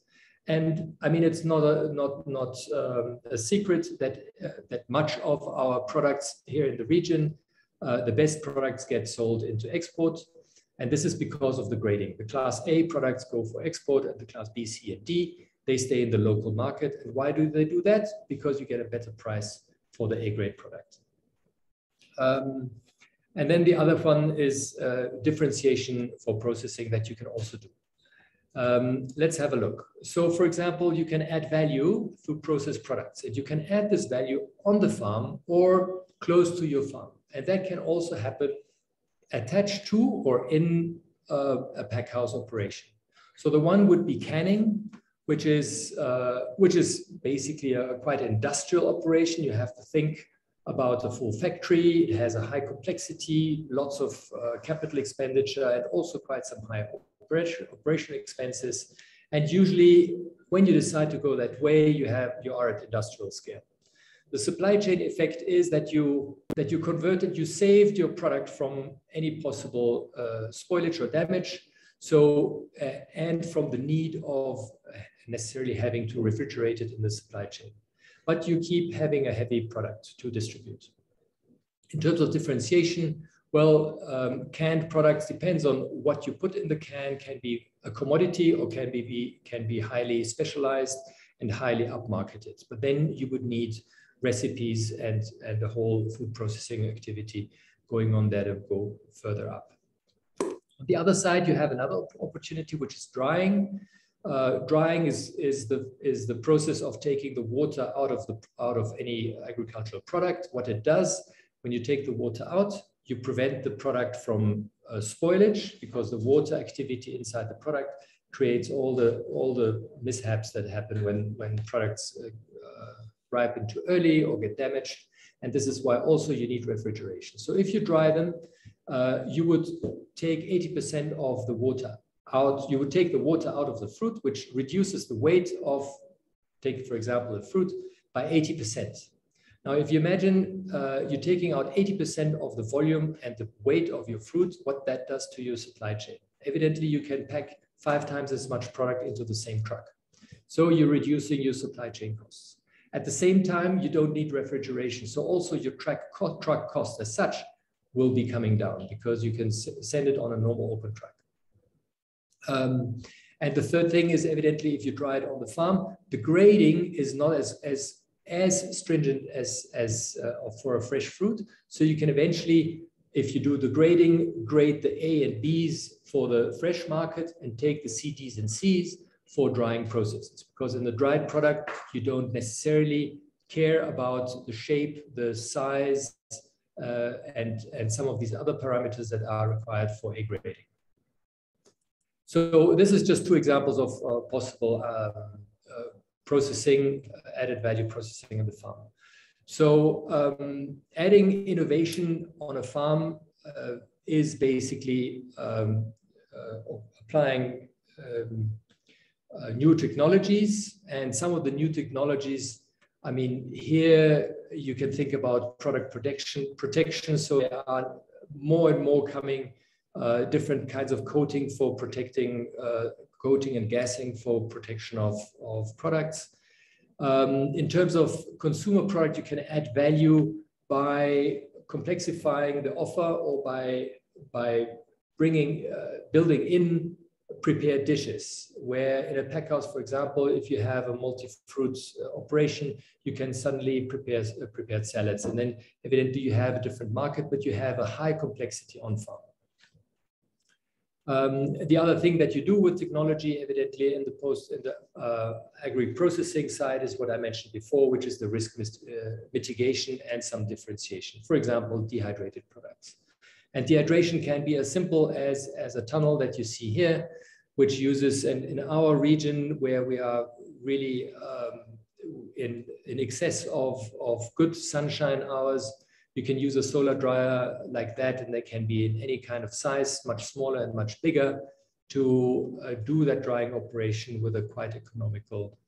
And I mean, it's not a secret that much of our products here in the region, the best products get sold into export. And this is because of the grading. The class A products go for export and the class B, C, and D they stay in the local market. And why do they do that? Because you get a better price for the A-grade product. And then the other one is differentiation for processing that you can also do. Let's have a look. So for example, you can add value through processed products, and you can add this value on the farm or close to your farm. And that can also happen attached to or in a pack house operation. So the one would be canning, which is basically a quite industrial operation. You have to think about a full factory. It has a high complexity, lots of capital expenditure, and also quite some high operational expenses. And usually when you decide to go that way, you are at industrial scale. The supply chain effect is that you converted, you saved your product from any possible spoilage or damage. So, and from the need of necessarily having to refrigerate it in the supply chain. But you keep having a heavy product to distribute. In terms of differentiation, well, canned products depends on what you put in the can be a commodity or can be highly specialized and highly upmarketed. But then you would need recipes and the whole food processing activity going on there to go further up. On the other side, you have another opportunity, which is drying. Drying is the process of taking the water out of any agricultural product. What it does, when you take the water out, you prevent the product from spoilage, because the water activity inside the product creates all the mishaps that happen when products ripen too early or get damaged. And this is why also you need refrigeration. So if you dry them, you would take 80% of the water out. You would take the water out of the fruit, which reduces the weight of, take for example, the fruit by 80%. Now, if you imagine you're taking out 80% of the volume and the weight of your fruit, what that does to your supply chain. Evidently, you can pack 5 times as much product into the same truck. So you're reducing your supply chain costs. At the same time, you don't need refrigeration. So also your truck cost as such will be coming down, because you can send it on a normal open truck. And the third thing is, evidently, if you dry it on the farm, the grading is not as stringent as for a fresh fruit. So you can eventually, if you do the grading, grade the A and Bs for the fresh market and take the C, Ds and Cs for drying processes. Because in the dried product, you don't necessarily care about the shape, the size, and some of these other parameters that are required for A grading. So this is just 2 examples of possible processing, added value processing in the farm. So adding innovation on a farm is basically applying new technologies. And some of the new technologies, I mean, here you can think about product protection. So there are more and more coming different kinds of coating for protecting, coating and gassing for protection of products. In terms of consumer product, you can add value by complexifying the offer or by building in prepared dishes, where in a pack house, for example, if you have a multi-fruit operation, you can suddenly prepare prepared salads, and then evidently you have a different market, but you have a high complexity on farm. The other thing that you do with technology, evidently in the agri-processing side, is what I mentioned before, which is the risk mitigation and some differentiation. For example, dehydrated products. And dehydration can be as simple as a tunnel that you see here, which uses, in our region where we are really in excess of good sunshine hours, you can use a solar dryer like that, and they can be in any kind of size, much smaller and much bigger, to do that drying operation with a quite economical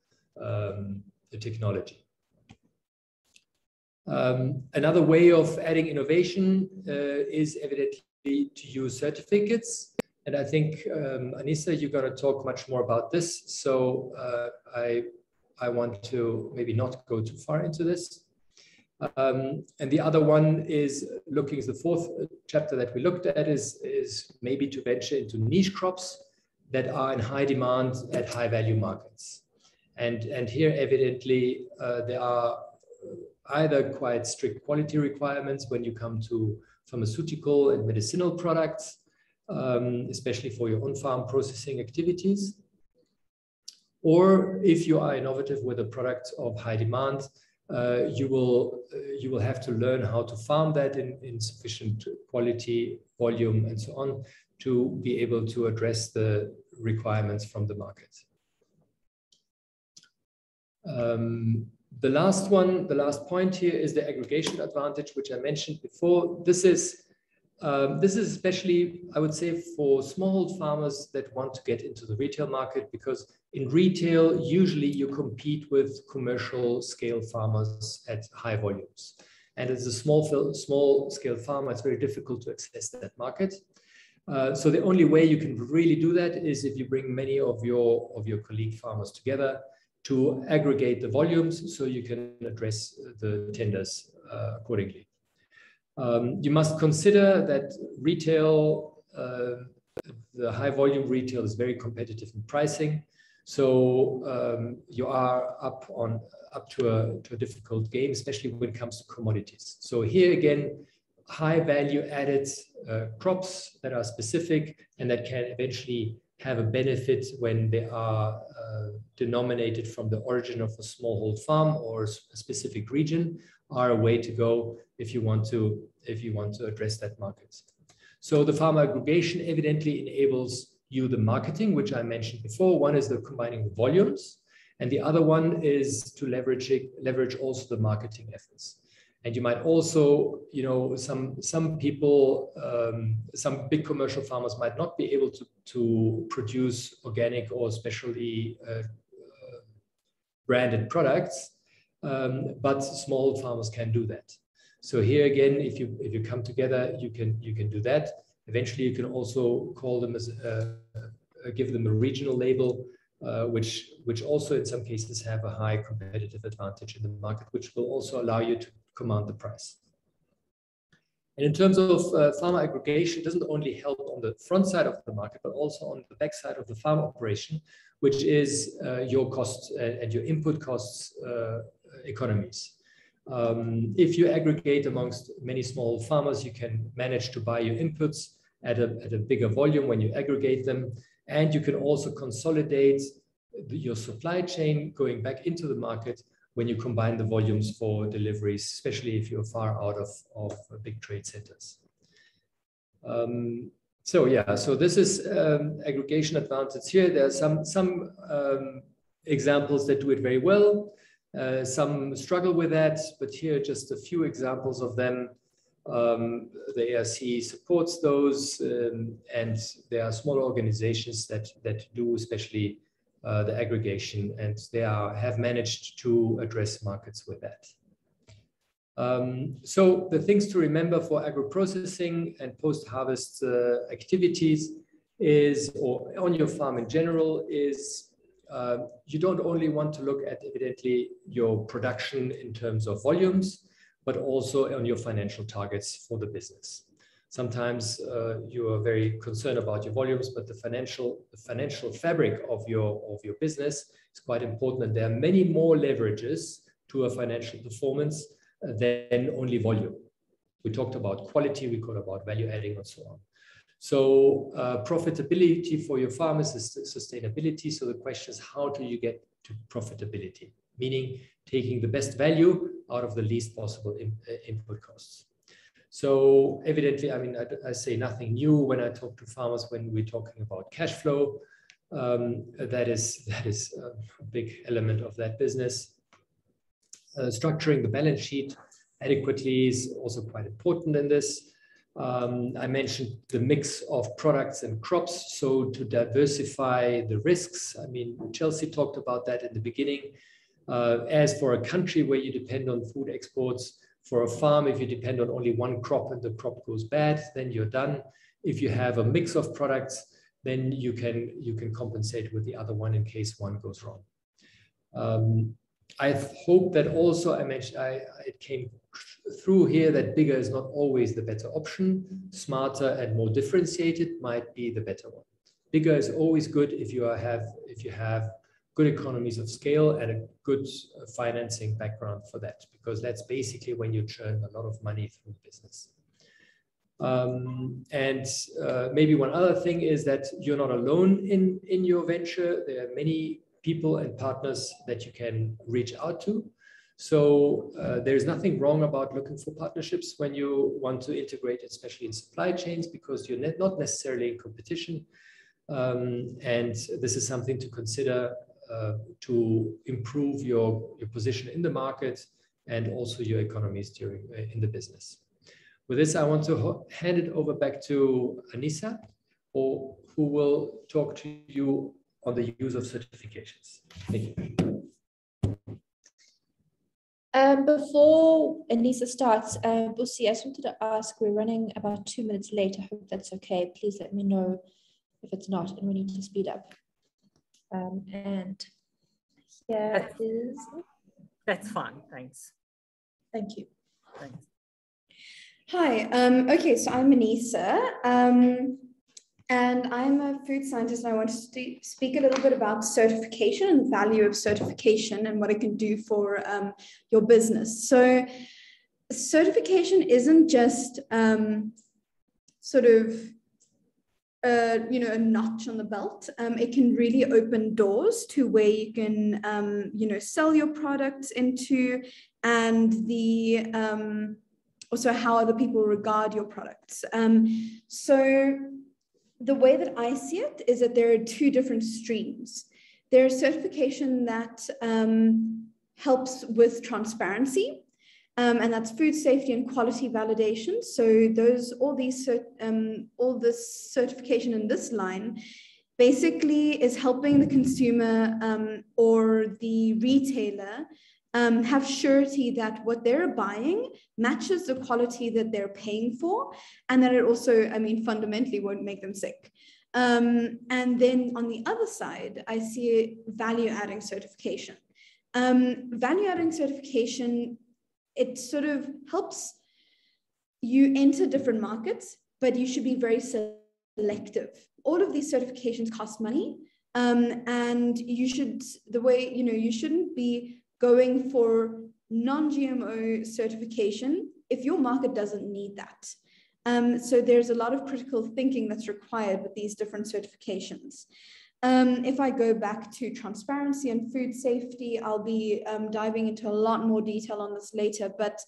technology. Another way of adding innovation is evidently to use certificates. And I think, Anissa, you're going to talk much more about this. So I want to maybe not go too far into this. And the other one is looking at the 4th chapter that we looked at is maybe to venture into niche crops that are in high demand at high value markets. And here, evidently, there are either quite strict quality requirements when you come to pharmaceutical and medicinal products, especially for your on-farm processing activities. Or if you are innovative with a product of high demand, you will have to learn how to farm that in sufficient quality, volume, and so on, to be able to address the requirements from the market. The last point here is the aggregation advantage, which I mentioned before. This is especially, I would say, for smallhold farmers that want to get into the retail market, because in retail, usually you compete with commercial scale farmers at high volumes. And as a small scale farmer, it's very difficult to access that market. So the only way you can really do that is if you bring many of your colleague farmers together to aggregate the volumes, so you can address the tenders accordingly. You must consider that retail, the high volume retail is very competitive in pricing. So you are up to a difficult game, especially when it comes to commodities. So here again, high value added crops that are specific and that can eventually have a benefit when they are denominated from the origin of a smallhold farm or a specific region are a way to go if you want to address that market. So the farmer aggregation evidently enables you the marketing, which I mentioned before. One is the combining the volumes, and the other one is to leverage also the marketing efforts. And you might also, some people, some big commercial farmers might not be able to produce organic or specially branded products, but small farmers can do that. So here again, if you come together, you can do that. Eventually, you can also call them as give them a regional label, which also in some cases have a high competitive advantage in the market, which will also allow you to command the price. And in terms of farmer aggregation, it doesn't only help on the front side of the market, but also on the back side of the farm operation, which is your costs and your input costs economies. If you aggregate amongst many small farmers, you can manage to buy your inputs at a bigger volume when you aggregate them. And you can also consolidate your supply chain going back into the market when you combine the volumes for deliveries, especially if you're far out of big trade centers. So this is aggregation advantage here. There are some examples that do it very well. Some struggle with that, but here are just a few examples of them. The ARC supports those, and there are smaller organizations that do especially the aggregation, and they have managed to address markets with that. So the things to remember for agro-processing and post-harvest activities is, or on your farm in general, is you don't only want to look at evidently your production in terms of volumes, but also on your financial targets for the business. Sometimes you are very concerned about your volumes, but the financial fabric of your business is quite important. And there are many more leverages to a financial performance than only volume. We talked about quality, we talked about value adding, and so on. So profitability for your farmers is sustainability. So the question is, how do you get to profitability? Meaning taking the best value out of the least possible input costs. So evidently, I mean, I say nothing new when I talk to farmers when we're talking about cash flow. That is a big element of that business. Structuring the balance sheet adequately is also quite important in this. I mentioned the mix of products and crops, so to diversify the risks. I mean, Chelsea talked about that in the beginning. As for a country where you depend on food exports, for a farm, if you depend on only one crop and the crop goes bad, then you're done. If you have a mix of products, then you can compensate with the other one in case one goes wrong. I hope that also I mentioned, it came through here that bigger is not always the better option. Smarter and more differentiated might be the better one. Bigger is always good if you have good economies of scale and a good financing background for that, because that's basically when you churn a lot of money through the business. Maybe one other thing is that you're not alone in your venture. There are many people and partners that you can reach out to. So there's nothing wrong about looking for partnerships when you want to integrate, especially in supply chains, because you're not necessarily in competition. And this is something to consider to improve your position in the market and also your economies in the business. With this, I want to hand it over back to Anissa, who will talk to you on the use of certifications. Thank you. Before Anissa starts, Busi, I just wanted to ask, we're running about 2 minutes late. I hope that's okay. Please let me know if it's not and we need to speed up. And here is... That's fine, thanks. Thank you. Thanks. Hi, okay, so I'm Anissa, and I'm a food scientist, and I want to speak a little bit about certification and the value of certification and what it can do for your business. So certification isn't just sort of you know, a notch on the belt. It can really open doors to where you can you know, sell your products into, and the also how other people regard your products. So the way that I see it is that there are two different streams. There's certification that helps with transparency, and that's food safety and quality validation. So all this certification in this line basically is helping the consumer or the retailer have surety that what they're buying matches the quality that they're paying for, and that it also, I mean, fundamentally won't make them sick. And then on the other side, I see value-adding certification. Value-adding certification, it sort of helps you enter different markets, but you should be very selective. All of these certifications cost money, and you should, you shouldn't be going for non-GMO certification if your market doesn't need that. So there's a lot of critical thinking that's required with these different certifications. If I go back to transparency and food safety, I'll be diving into a lot more detail on this later, but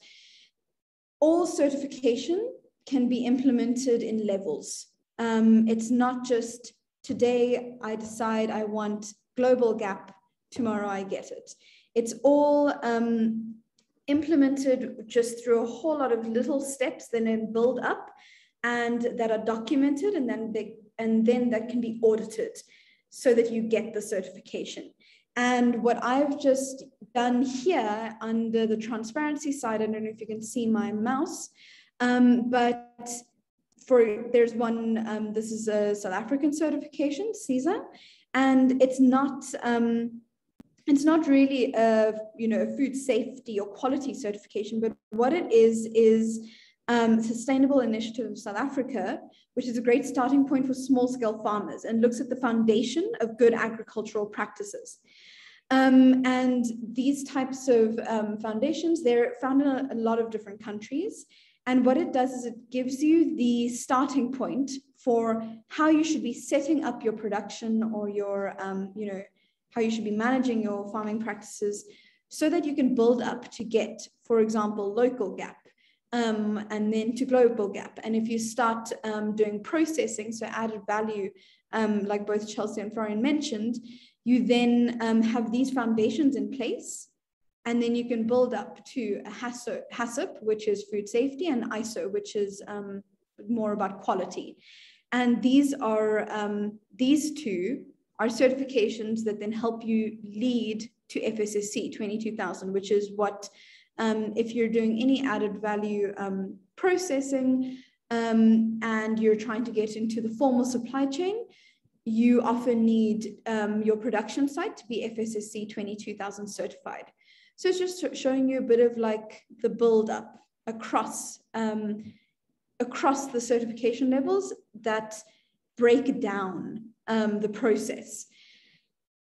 all certification can be implemented in levels. It's not just today I decide I want global gap, tomorrow I get it. It's all implemented just through a whole lot of little steps, then build up, and that are documented, and then that can be audited so that you get the certification. And what I've just done here under the transparency side, I don't know if you can see my mouse, but there's one, this is a South African certification, CISA, and it's not really a food safety or quality certification, but what it is Sustainable Initiative of South Africa, which is a great starting point for small-scale farmers and looks at the foundation of good agricultural practices. And these types of foundations, they're found in a lot of different countries. And what it does is it gives you the starting point for how you should be setting up your production or your, how you should be managing your farming practices so that you can build up to get, for example, local gap. And then to global gap. And if you start doing processing, so added value, like both Chelsea and Florian mentioned, you then have these foundations in place, and then you can build up to a HACCP, which is food safety, and ISO, which is more about quality. And these two are certifications that then help you lead to FSSC 22000, which is what if you're doing any added value processing and you're trying to get into the formal supply chain, you often need your production site to be FSSC 22000 certified. So it's just showing you a bit of like the build up across the certification levels that break down the process.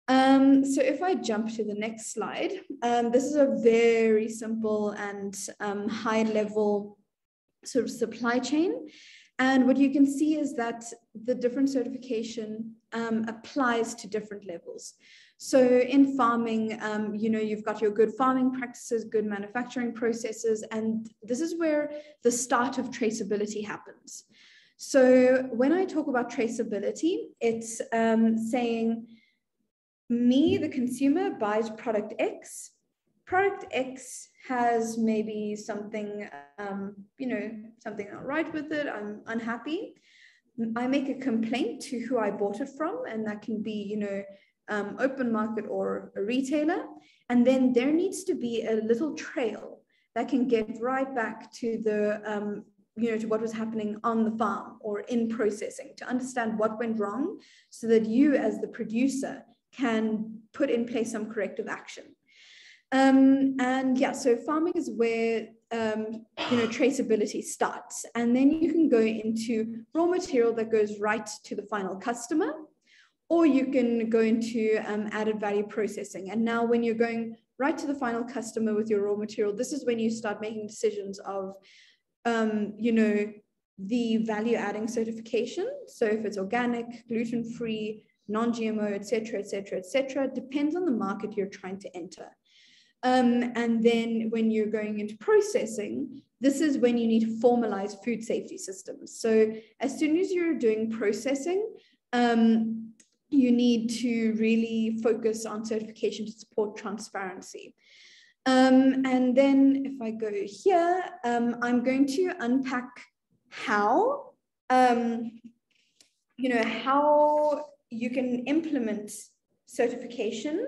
So if I jump to the next slide, this is a very simple and high level sort of supply chain. And what you can see is that the different certification applies to different levels. So in farming, you've got your good farming practices, good manufacturing processes, and this is where the start of traceability happens. So when I talk about traceability, it's saying me, the consumer, buys product X. Product X has maybe something, something not right with it. I'm unhappy. I make a complaint to who I bought it from, and that can be, open market or a retailer. And then there needs to be a little trail that can get right back to the, to what was happening on the farm or in processing, to understand what went wrong so that you as the producer can put in place some corrective action. So farming is where, traceability starts. And then you can go into raw material that goes right to the final customer, or you can go into added value processing. And now when you're going right to the final customer with your raw material, this is when you start making decisions of, the value adding certification. So if it's organic, gluten-free, non-GMO, et cetera, depends on the market you're trying to enter. And then when you're going into processing, this is when you need to formalize food safety systems. So as soon as you're doing processing, you need to really focus on certification to support transparency. And then if I go here, I'm going to unpack how, how you can implement certification.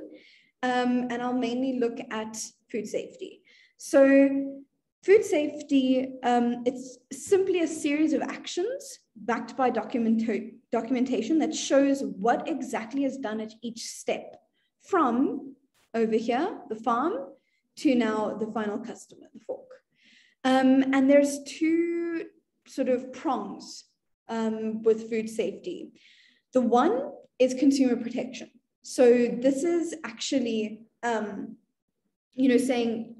And I'll mainly look at food safety. So food safety, it's simply a series of actions backed by documentation that shows what exactly is done at each step, from over here, the farm, to now the final customer, the fork. And there's two sort of prongs with food safety. The one is consumer protection. So this is actually, saying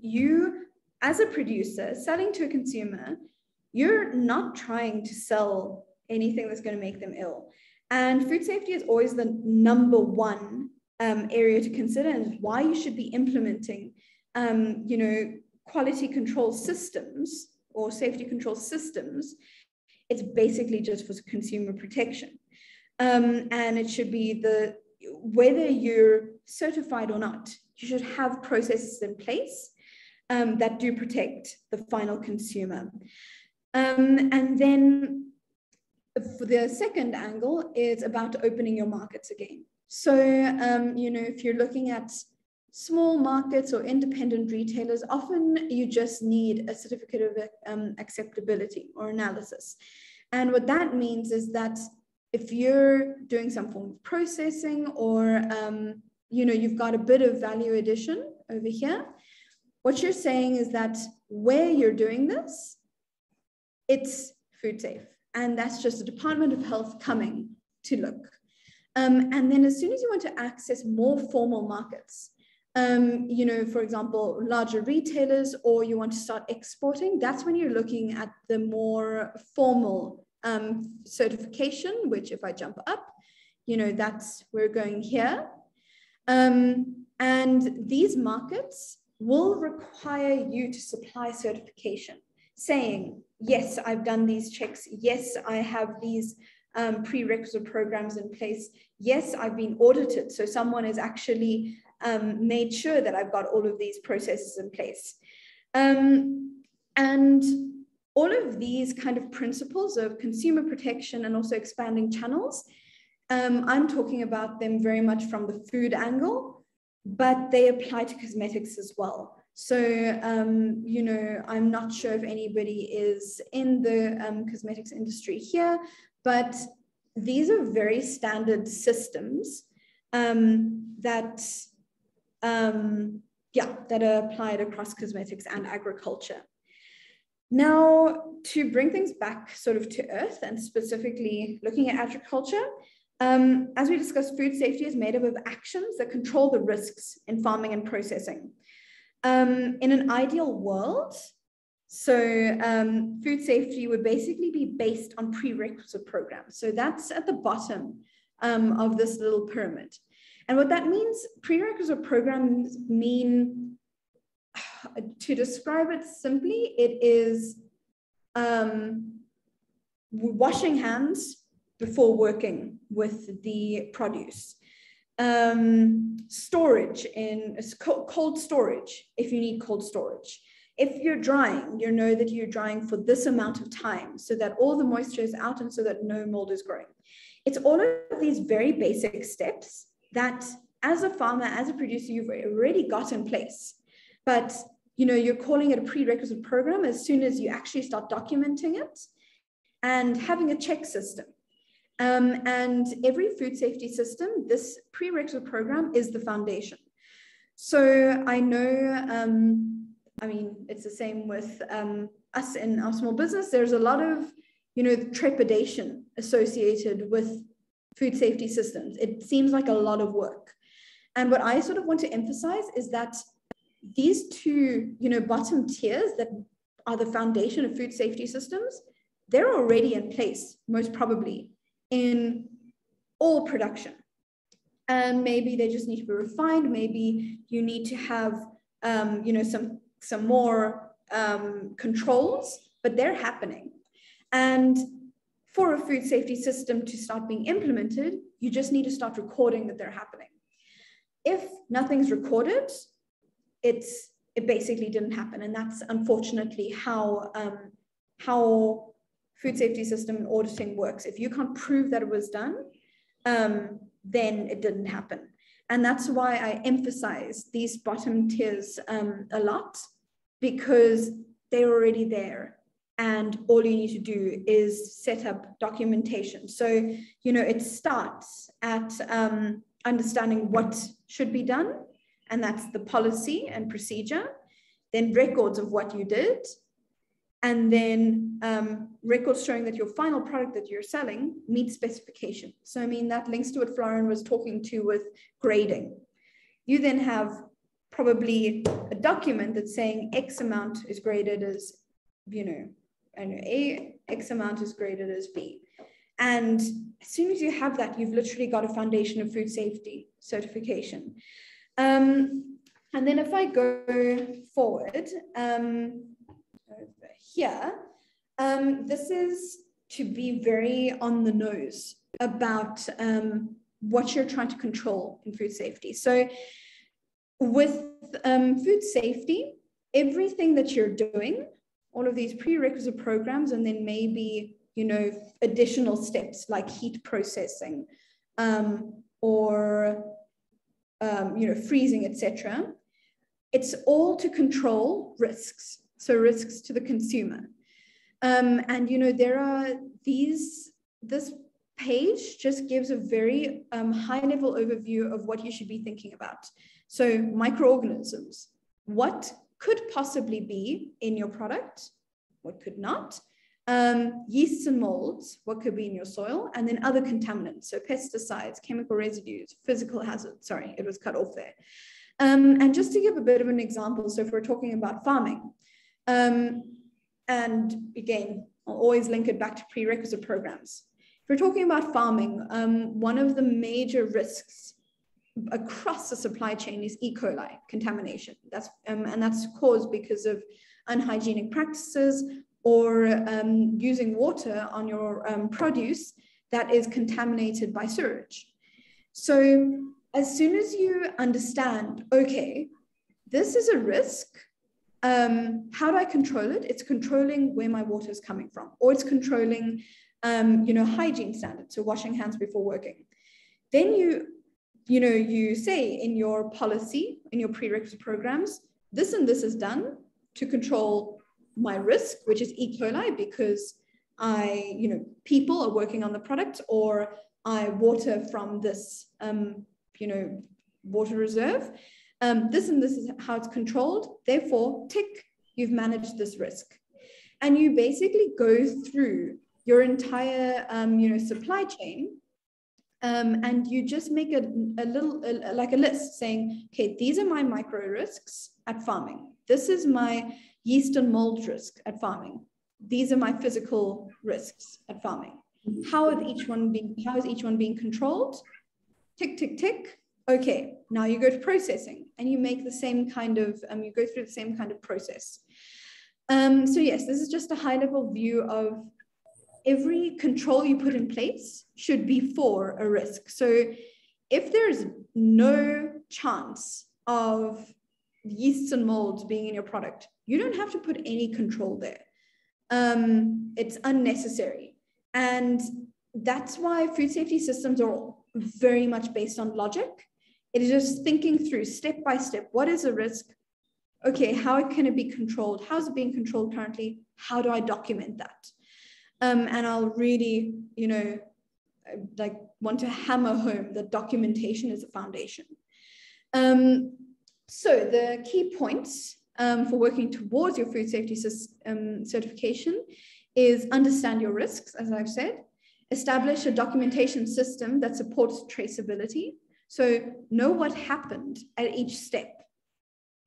you as a producer selling to a consumer, you're not trying to sell anything that's going to make them ill. And food safety is always the number one area to consider, and why you should be implementing, quality control systems or safety control systems. It's basically just for consumer protection. And it should be whether you're certified or not, you should have processes in place that do protect the final consumer. And then for the second angle is about opening your markets again. So, if you're looking at small markets or independent retailers, often you just need a certificate of acceptability or analysis. And what that means is that if you're doing some form of processing or, you've got a bit of value addition over here, what you're saying is that where you're doing this, it's food safe. And that's just the Department of Health coming to look. And then as soon as you want to access more formal markets, for example, larger retailers, or you want to start exporting, that's when you're looking at the more formal certification, which if I jump up, that's we're going here. And these markets will require you to supply certification saying, yes, I've done these checks. Yes, I have these prerequisite programs in place. Yes, I've been audited. So someone has actually made sure that I've got all of these processes in place. And all of these kind of principles of consumer protection and also expanding channels, I'm talking about them very much from the food angle, but they apply to cosmetics as well. So, I'm not sure if anybody is in the cosmetics industry here, but these are very standard systems that are applied across cosmetics and agriculture. Now, to bring things back sort of to earth and specifically looking at agriculture, As we discussed, food safety is made up of actions that control the risks in farming and processing. In an ideal world, food safety would basically be based on prerequisite programs. So that's at the bottom of this little pyramid. And what that means, prerequisite programs mean, to describe it simply, it is washing hands before working with the produce. Storage in cold storage, if you need cold storage. If you're drying, you know that you're drying for this amount of time so that all the moisture is out and so that no mold is growing. It's all of these very basic steps that as a farmer, as a producer, you've already got in place. But you're calling it a prerequisite program as soon as you actually start documenting it and having a check system. And every food safety system, this prerequisite program is the foundation. So I know, it's the same with us in our small business. There's a lot of, trepidation associated with food safety systems. It seems like a lot of work. And what I sort of want to emphasize is that these two, bottom tiers that are the foundation of food safety systems, they're already in place, most probably, in all production. And maybe they just need to be refined. Maybe you need to have, some more controls, but they're happening. And for a food safety system to start being implemented, you just need to start recording that they're happening. If nothing's recorded, it basically didn't happen. And that's unfortunately how food safety system and auditing works. If you can't prove that it was done, then it didn't happen. And that's why I emphasize these bottom tiers a lot, because they're already there. And all you need to do is set up documentation. So, it starts at understanding what should be done. And that's the policy and procedure, then records of what you did, and then records showing that your final product that you're selling meets specification. So, that links to what Florian was talking to with grading. You then have probably a document that's saying X amount is graded as, A, X amount is graded as B. And as soon as you have that, you've literally got a foundation of food safety certification. And then if I go forward, over here, this is to be very on the nose about what you're trying to control in food safety. So with food safety, everything that you're doing, all of these prerequisite programs, and then maybe, additional steps like heat processing or, freezing, etc. It's all to control risks. So risks to the consumer. And, there are this page just gives a very high level overview of what you should be thinking about. So microorganisms, what could possibly be in your product, what could not, yeasts and molds, what could be in your soil, and then other contaminants, so pesticides, chemical residues, physical hazards. Sorry, it was cut off there. And just to give a bit of an example, so if we're talking about farming, and again, I'll always link it back to prerequisite programs. If we're talking about farming, one of the major risks across the supply chain is E. coli contamination. And that's caused because of unhygienic practices or using water on your produce that is contaminated by sewage. So as soon as you understand, okay, this is a risk, how do I control it? It's controlling where my water is coming from, or it's controlling, hygiene standards, so washing hands before working. Then you say in your policy, in your prerequisite programs, this and this is done to control my risk, which is E. coli, because people are working on the product, or I water from this, water reserve. This and this is how it's controlled. Therefore, tick, you've managed this risk. And you basically go through your entire, supply chain And you just make a list saying, okay, these are my micro risks at farming. This is my yeast and mold risk at farming. These are my physical risks at farming. How is each one being controlled? Tick, tick, tick. Okay, now you go to processing and you make the same kind of, you go through the same kind of process. So yes, this is just a high level view of every control you put in place should be for a risk. So if there's no chance of yeasts and molds being in your product, you don't have to put any control there. It's unnecessary. And that's why food safety systems are very much based on logic. It is just thinking through step by step. What is a risk? Okay, how can it be controlled? How's it being controlled currently? How do I document that? And I'll really, want to hammer home that documentation is a foundation. So the key points for working towards your food safety certification is understand your risks, as I've said, establish a documentation system that supports traceability. So know what happened at each step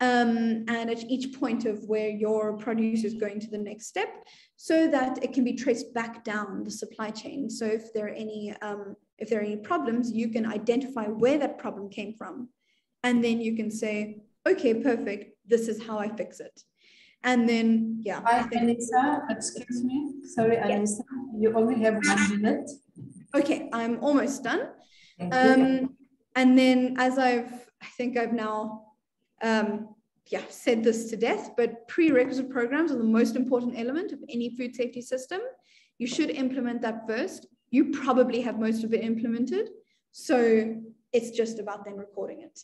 and at each point of where your produce is going to the next step so that it can be traced back down the supply chain. So if there are any problems, you can identify where that problem came from. And then you can say, okay, perfect, this is how I fix it. And then, yeah. Hi, Anissa, excuse me. Sorry, Anissa, you only have 1 minute. Okay, I'm almost done. Thank you. And then as I think I've now said this to death, but prerequisite programs are the most important element of any food safety system. You should implement that first. You probably have most of it implemented. So it's just about then recording it.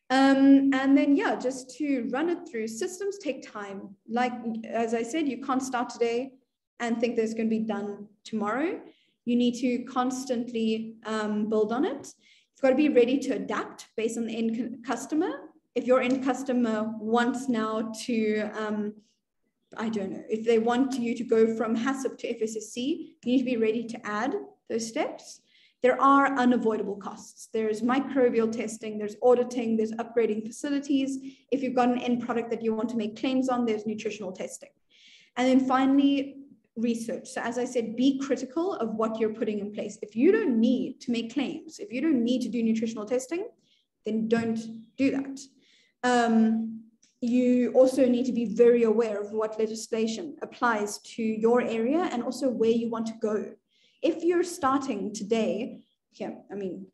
And then, yeah, just to run it through, systems take time. Like, as I said, you can't start today and think that it's going to be done tomorrow. You need to constantly build on it. You've got to be ready to adapt based on the end customer. If your end customer wants now to, I don't know, if they want you to go from HACCP to FSSC, you need to be ready to add those steps. There are unavoidable costs. There's microbial testing, there's auditing, there's upgrading facilities. If you've got an end product that you want to make claims on, there's nutritional testing. And then finally, research. So as I said, be critical of what you're putting in place. If you don't need to make claims, if you don't need to do nutritional testing, then don't do that. You also need to be very aware of what legislation applies to your area and also where you want to go. If you're starting today, talk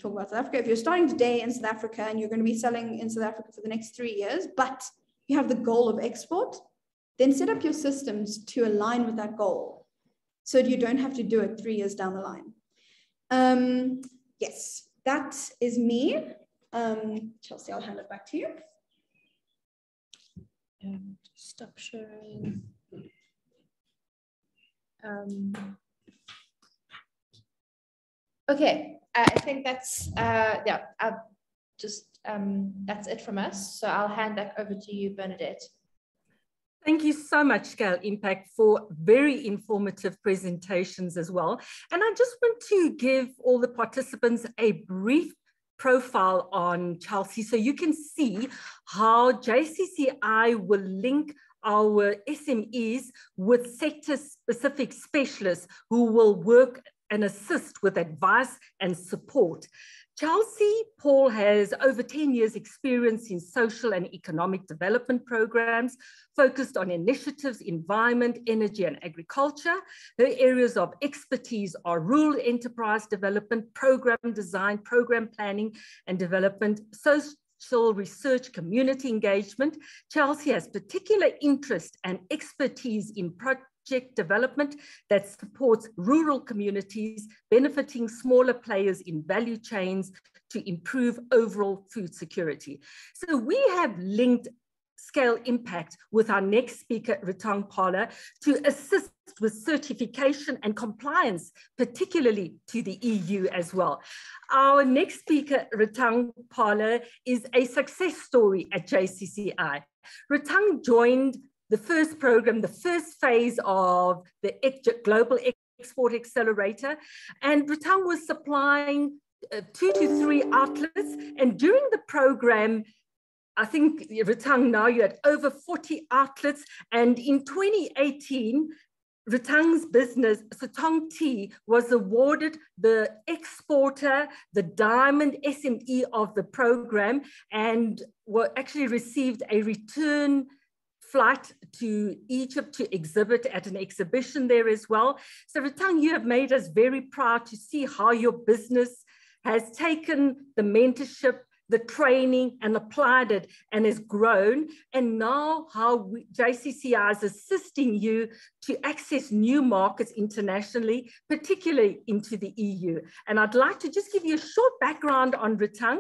about South Africa. If you're starting today in South Africa and you're going to be selling in South Africa for the next 3 years, but you have the goal of export, then set up your systems to align with that goal so you don't have to do it 3 years down the line. Yes, that is me. Chelsea, I'll hand it back to you. Stop sharing. Okay, I think that's that's it from us. So I'll hand back over to you, Bernadette. Thank you so much, Scale Impact, for very informative presentations as well. And I just want to give all the participants a brief profile on Chelsea so you can see how JCCI will link our SMEs with sector-specific specialists who will work and assist with advice and support. Chelsea Paull has over 10 years experience in social and economic development programs focused on initiatives, environment, energy, and agriculture. Her areas of expertise are rural enterprise development, program design, program planning and development, social research, community engagement. Chelsea has particular interest and expertise in project development that supports rural communities, benefiting smaller players in value chains to improve overall food security. So we have linked Scale Impact with our next speaker, Retang Phaahla, to assist with certification and compliance, particularly to the EU as well. Our next speaker, Retang Phaahla, is a success story at JCCI. Retang joined the first program, the first phase of the Global Export Accelerator, and Retang was supplying 2 to 3 outlets. And during the program, I think Retang, now you're at over 40 outlets. And in 2018, Retang's business, SETŠONG Tea, was awarded the exporter, the diamond SME of the program, and actually received a return flight to Egypt to exhibit at an exhibition there as well. So Retang, you have made us very proud to see how your business has taken the mentorship, the training, and applied it and has grown. And now how JCCI is assisting you to access new markets internationally, particularly into the EU. And I'd like to just give you a short background on Retang.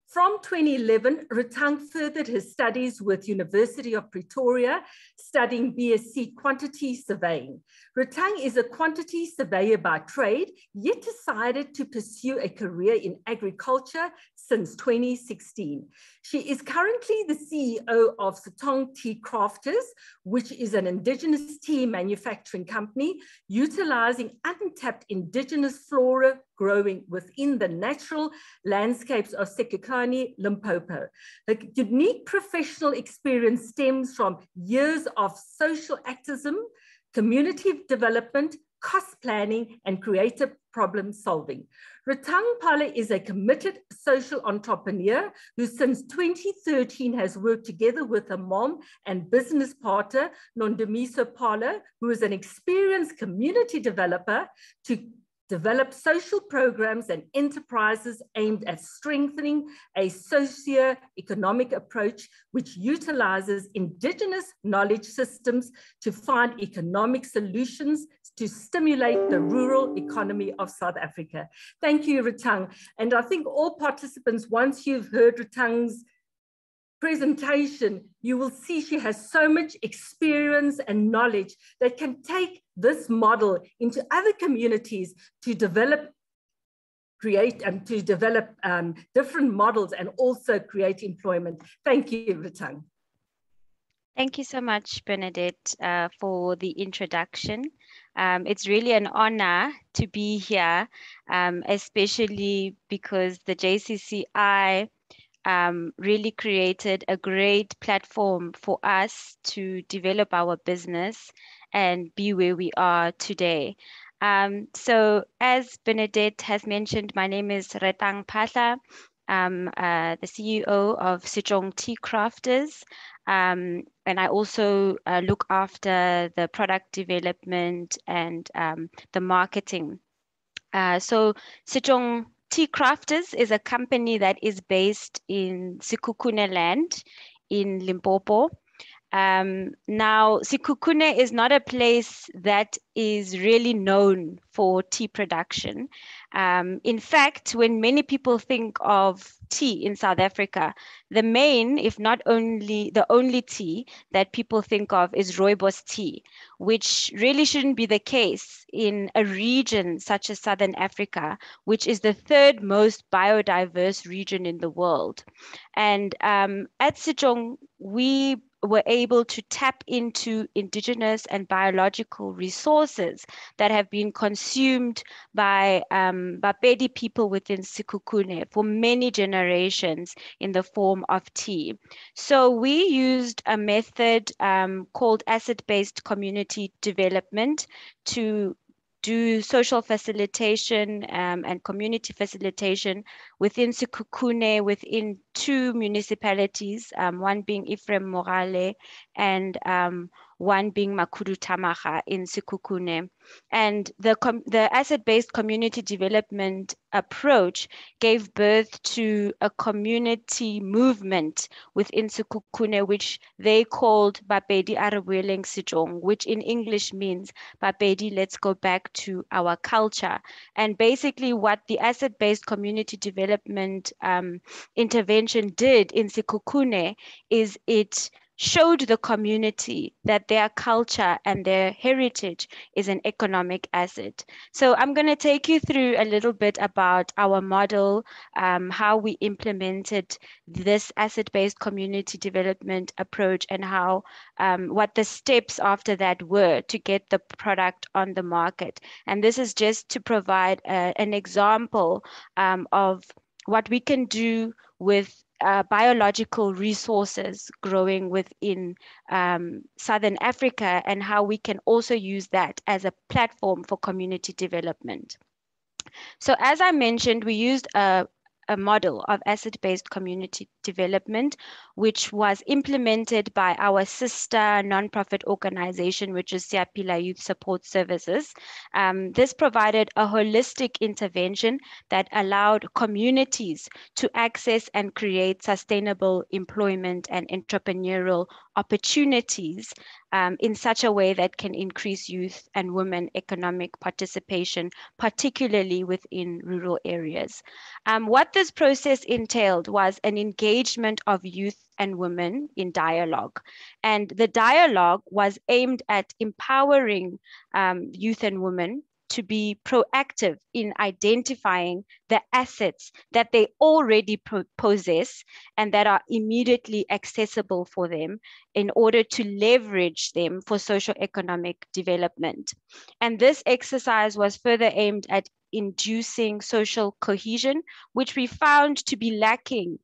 From 2011, Retang furthered his studies with University of Pretoria, studying BSc Quantity Surveying. Retang is a quantity surveyor by trade, yet decided to pursue a career in agriculture since 2016. She is currently the CEO of SETŠONG Tea Crafters, which is an indigenous tea manufacturing company utilizing untapped indigenous flora growing within the natural landscapes of Sekukane, Limpopo. Her unique professional experience stems from years of social activism, community development, cost planning, and creative problem solving. Retang Phaahla is a committed social entrepreneur who since 2013 has worked together with her mom and business partner, Nondumiso Phaahla, who is an experienced community developer, to develop social programs and enterprises aimed at strengthening a socio-economic approach which utilizes indigenous knowledge systems to find economic solutions to stimulate the rural economy of South Africa. Thank you, Retang. And I think all participants, once you've heard Retang's presentation, you will see she has so much experience and knowledge that can take this model into other communities to develop, create, and to develop different models and also create employment. Thank you, Retang. Thank you so much, Bernadette, for the introduction. It's really an honor to be here, especially because the JCCI really created a great platform for us to develop our business and be where we are today. So as Bernadette has mentioned, my name is Retang Phaahla. I'm the CEO of SETŠONG Tea Crafters. And I also look after the product development and the marketing. So SETŠONG Tea Crafters is a company that is based in Sekukane land in Limpopo. Now, Sekukane is not a place that is really known for tea production. In fact, when many people think of tea in South Africa, the main, if not only the only tea that people think of is rooibos tea, which really shouldn't be the case in a region such as Southern Africa, which is the third most biodiverse region in the world. And at SETŠONG, we were able to tap into indigenous and biological resources that have been consumed by Bapedi people within Sekukane for many generations in the form of tea. So we used a method called asset-based community development to do social facilitation and community facilitation within Sekukane, within 2 municipalities, one being Ephraim Morale and one being Makudu Tamaga in Sekukane. And the asset-based community development approach gave birth to a community movement within Sekukane, which they called Bapedi Arabweleng Sejong, which in English means Bapedi, let's go back to our culture. And basically what the asset-based community development intervention did in Sekukane is it showed the community that their culture and their heritage is an economic asset. So I'm going to take you through a little bit about our model, how we implemented this asset-based community development approach, and how what the steps after that were to get the product on the market. And this is just to provide an example of what we can do with biological resources growing within Southern Africa, and how we can also use that as a platform for community development. So as I mentioned, we used a model of asset-based community development, which was implemented by our sister nonprofit organization, which is Siapila Youth Support Services. This provided a holistic intervention that allowed communities to access and create sustainable employment and entrepreneurial opportunities in such a way that can increase youth and women economic participation, particularly within rural areas. What this process entailed was an engagement of youth and women in dialogue. And the dialogue was aimed at empowering youth and women to be proactive in identifying the assets that they already possess and that are immediately accessible for them in order to leverage them for socioeconomic development. And this exercise was further aimed at inducing social cohesion, which we found to be lacking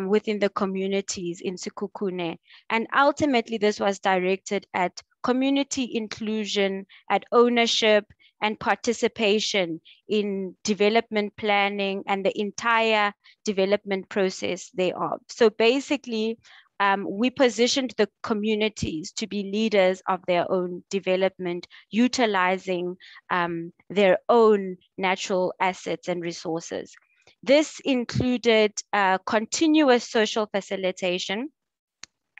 within the communities in Sekhukhune. And ultimately, this was directed at community inclusion, at ownership, and participation in development planning and the entire development process thereof. So basically, we positioned the communities to be leaders of their own development, utilizing their own natural assets and resources. This included continuous social facilitation,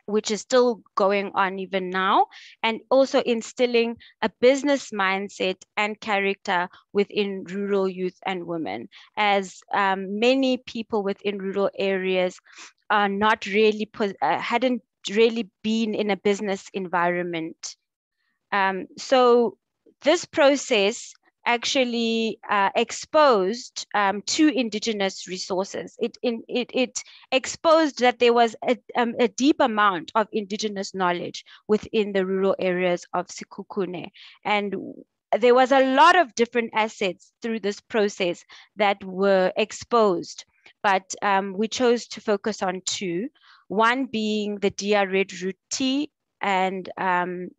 which is still going on even now, and also instilling a business mindset and character within rural youth and women, as many people within rural areas are not really, hadn't really been in a business environment. So this process actually exposed to indigenous resources. It exposed that there was a deep amount of indigenous knowledge within the rural areas of Sekhukhune. And there was a lot of different assets through this process that were exposed, but we chose to focus on two, one being the Dia Red Root tea. And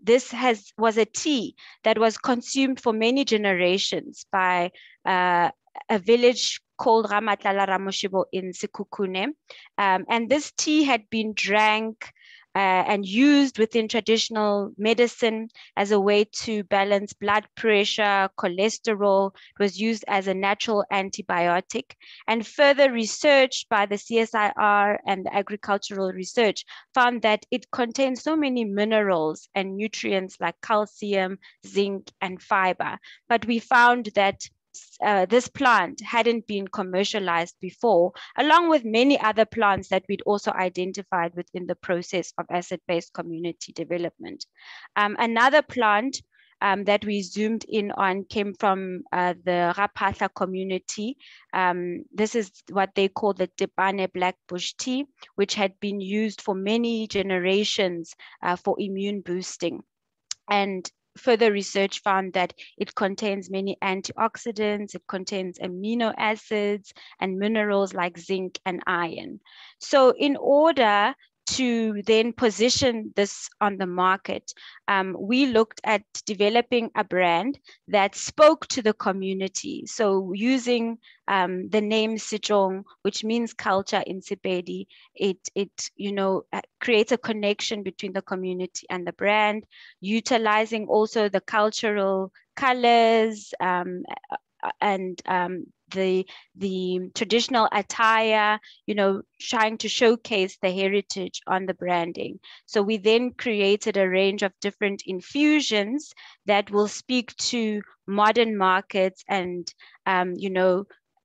this was a tea that was consumed for many generations by a village called Ramatlala Ramoshibo in Sekhukhune. And this tea had been drank and used within traditional medicine as a way to balance blood pressure, cholesterol. It was used as a natural antibiotic. And further research by the CSIR and the agricultural research found that it contains so many minerals and nutrients like calcium, zinc, and fiber. But we found that this plant hadn't been commercialized before, along with many other plants that we'd also identified within the process of asset-based community development. Another plant that we zoomed in on came from the Phaahla community. This is what they call the Tepane black bush tea, which had been used for many generations for immune boosting. And further research found that it contains many antioxidants, it contains amino acids and minerals like zinc and iron. So in order to then position this on the market, we looked at developing a brand that spoke to the community. So using the name SETŠONG, which means culture in Sepedi, it creates a connection between the community and the brand, utilizing also the cultural colors and the traditional attire, trying to showcase the heritage on the branding. So we then created a range of different infusions that will speak to modern markets and,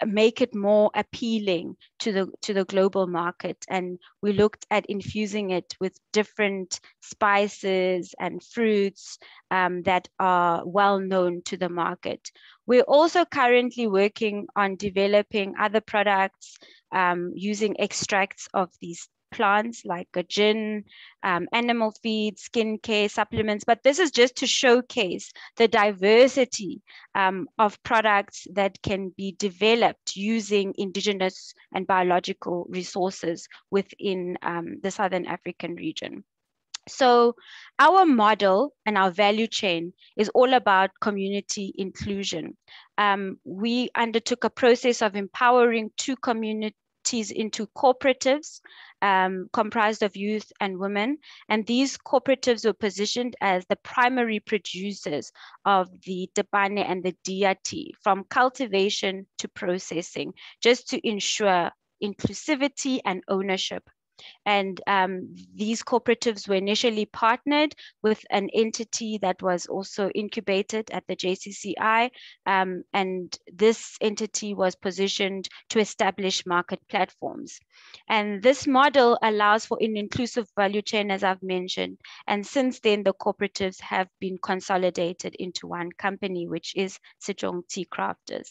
make it more appealing to the global market. And we looked at infusing it with different spices and fruits that are well known to the market. We're also currently working on developing other products using extracts of these plants like a gin, animal feed, skincare, supplements, but this is just to showcase the diversity of products that can be developed using indigenous and biological resources within the Southern African region. So our model and our value chain is all about community inclusion. We undertook a process of empowering 2 communities into cooperatives comprised of youth and women. And these cooperatives were positioned as the primary producers of the Tepane and the Dia tea, from cultivation to processing, just to ensure inclusivity and ownership. And these cooperatives were initially partnered with an entity that was also incubated at the JCCI. And this entity was positioned to establish market platforms. And this model allows for an inclusive value chain, as I've mentioned. And since then, the cooperatives have been consolidated into one company, which is SETŠONG Tea Crafters.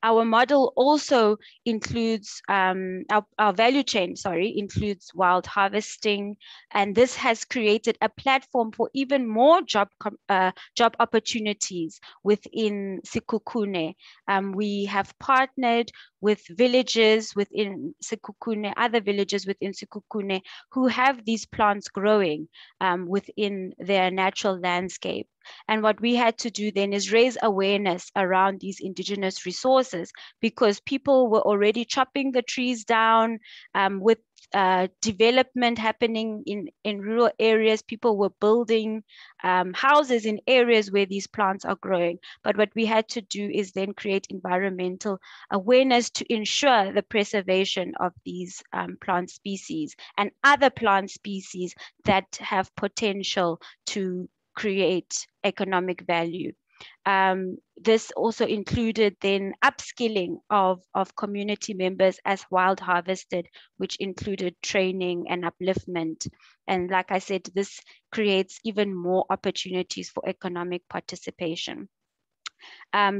Our model also includes, our value chain, includes wild harvesting, and this has created a platform for even more job opportunities within Sekhukhune. We have partnered with villages within Sekhukhune, other villages within Sekhukhune, who have these plants growing within their natural landscape. And what we had to do then is raise awareness around these indigenous resources, because people were already chopping the trees down with development happening in rural areas. People were building houses in areas where these plants are growing. But what we had to do is then create environmental awareness to ensure the preservation of these plant species and other plant species that have potential to create economic value. This also included then upskilling of community members as wild harvested, which included training and upliftment. And like I said, this creates even more opportunities for economic participation.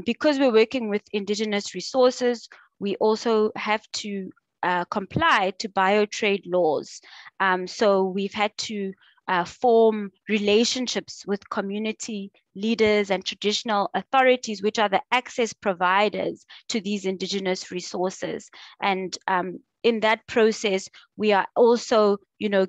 Because we're working with indigenous resources, we also have to comply to biotrade laws. So we've had to form relationships with community leaders and traditional authorities, which are the access providers to these indigenous resources. And in that process, we are also,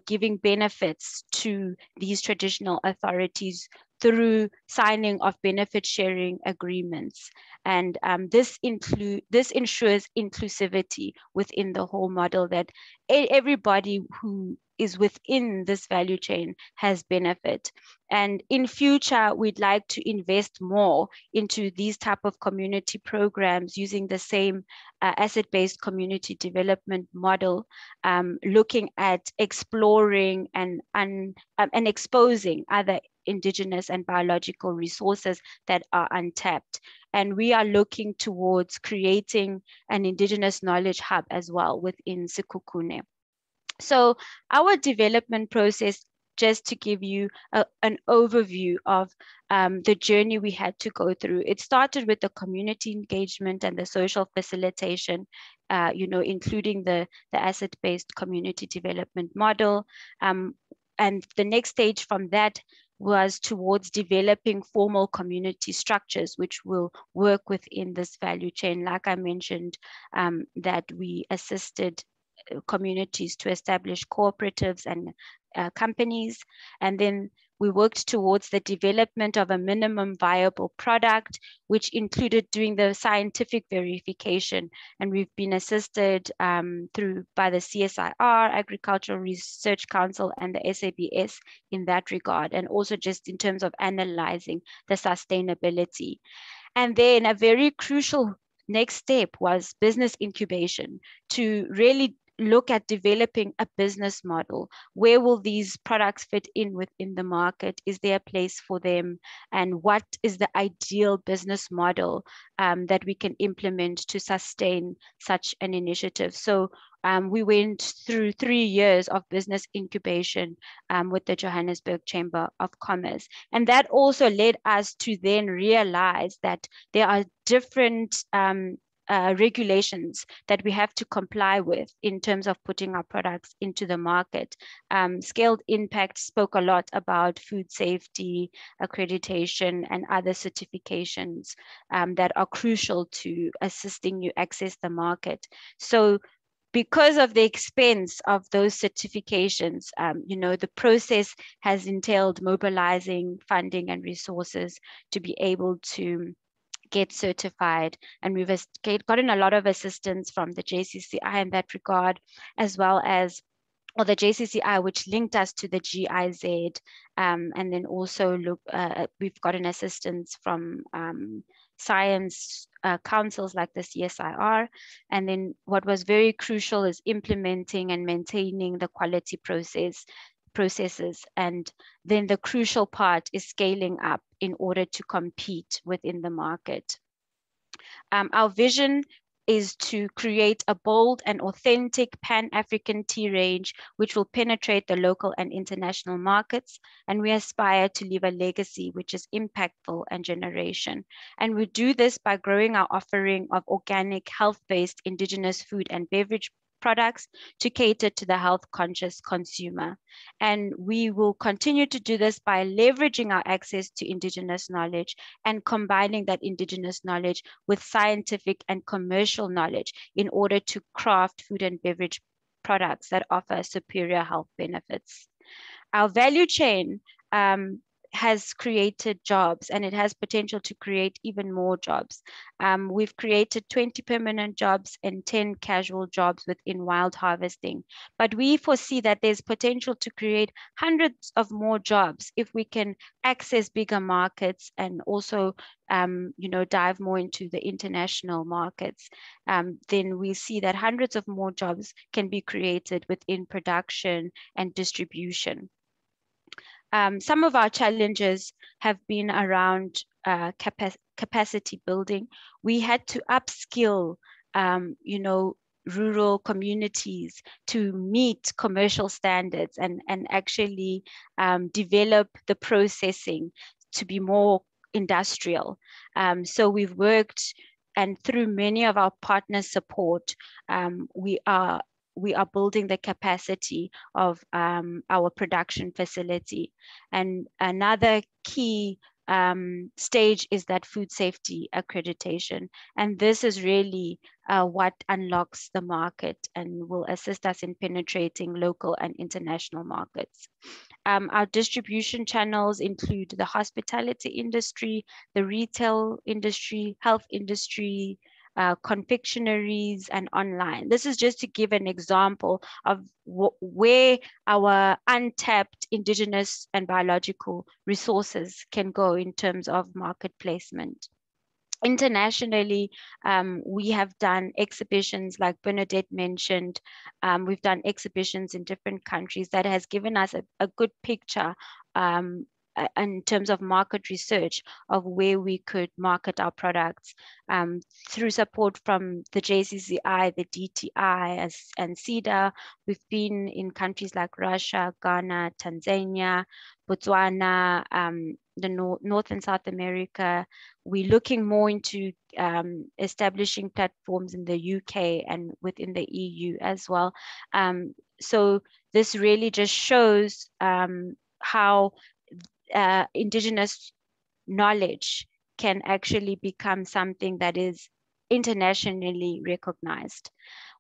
giving benefits to these traditional authorities through signing of benefit sharing agreements. And this ensures inclusivity within the whole model, that everybody who is within this value chain has benefit. And in future, we'd like to invest more into these type of community programs using the same asset-based community development model, looking at exploring and exposing other indigenous and biological resources that are untapped. And we are looking towards creating an indigenous knowledge hub as well within Sekhukhune. So our development process, just to give you an overview of the journey we had to go through. It started with the community engagement and the social facilitation, including the asset-based community development model. And the next stage from that was towards developing formal community structures, which will work within this value chain. Like I mentioned, that we assisted communities to establish cooperatives and companies. And then we worked towards the development of a minimum viable product, which included doing the scientific verification. And we've been assisted by the CSIR, Agricultural Research Council, and the SABS in that regard, and also just in terms of analyzing the sustainability. And then a very crucial next step was business incubation, to really look at developing a business model. Where will these products fit in within the market? Is there a place for them? And what is the ideal business model that we can implement to sustain such an initiative? So we went through 3 years of business incubation with the Johannesburg Chamber of Commerce. And that also led us to then realize that there are different regulations that we have to comply with in terms of putting our products into the market. Scaled Impact spoke a lot about food safety, accreditation, and other certifications that are crucial to assisting you access the market. So because of the expense of those certifications, the process has entailed mobilizing funding and resources to be able to get certified. And we've gotten a lot of assistance from the JCCI in that regard, as well as the JCCI, which linked us to the GIZ. And then also we've gotten assistance from science councils like the CSIR. And then what was very crucial is implementing and maintaining the quality processes. And then the crucial part is scaling up in order to compete within the market. Our vision is to create a bold and authentic Pan-African tea range, which will penetrate the local and international markets. And we aspire to leave a legacy which is impactful and generation. And we do this by growing our offering of organic, health-based indigenous food and beverage products to cater to the health-conscious consumer. And we will continue to do this by leveraging our access to indigenous knowledge and combining that indigenous knowledge with scientific and commercial knowledge in order to craft food and beverage products that offer superior health benefits. Our value chain has created jobs, and it has potential to create even more jobs. We've created 20 permanent jobs and 10 casual jobs within wild harvesting. But we foresee that there's potential to create hundreds of more jobs if we can access bigger markets and also dive more into the international markets. Then we see that hundreds of more jobs can be created within production and distribution. Some of our challenges have been around capacity building. We had to upskill, rural communities to meet commercial standards and actually develop the processing to be more industrial. So we've worked, and through many of our partner support, we are building the capacity of our production facility. And another key stage is that food safety accreditation. And this is really what unlocks the market and will assist us in penetrating local and international markets. Our distribution channels include the hospitality industry, the retail industry, health industry, confectionaries, and online. This is just to give an example of where our untapped indigenous and biological resources can go in terms of market placement. Internationally, we have done exhibitions like Bernadette mentioned. We've done exhibitions in different countries that has given us a good picture in terms of market research of where we could market our products. Through support from the JCCI, the DTI, and CEDA, we've been in countries like Russia, Ghana, Tanzania, Botswana, the North and South America. We're looking more into establishing platforms in the UK and within the EU as well. So this really just shows how indigenous knowledge can actually become something that is internationally recognized.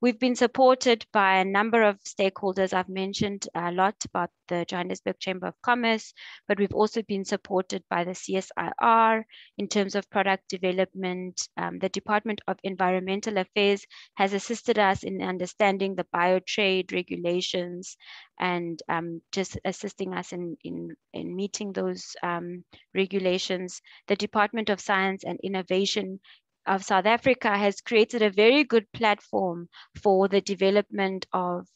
We've been supported by a number of stakeholders. I've mentioned a lot about the Johannesburg Chamber of Commerce, but we've also been supported by the CSIR in terms of product development. The Department of Environmental Affairs has assisted us in understanding the biotrade regulations and just assisting us in meeting those regulations. The Department of Science and Innovation of South Africa has created a very good platform for the development of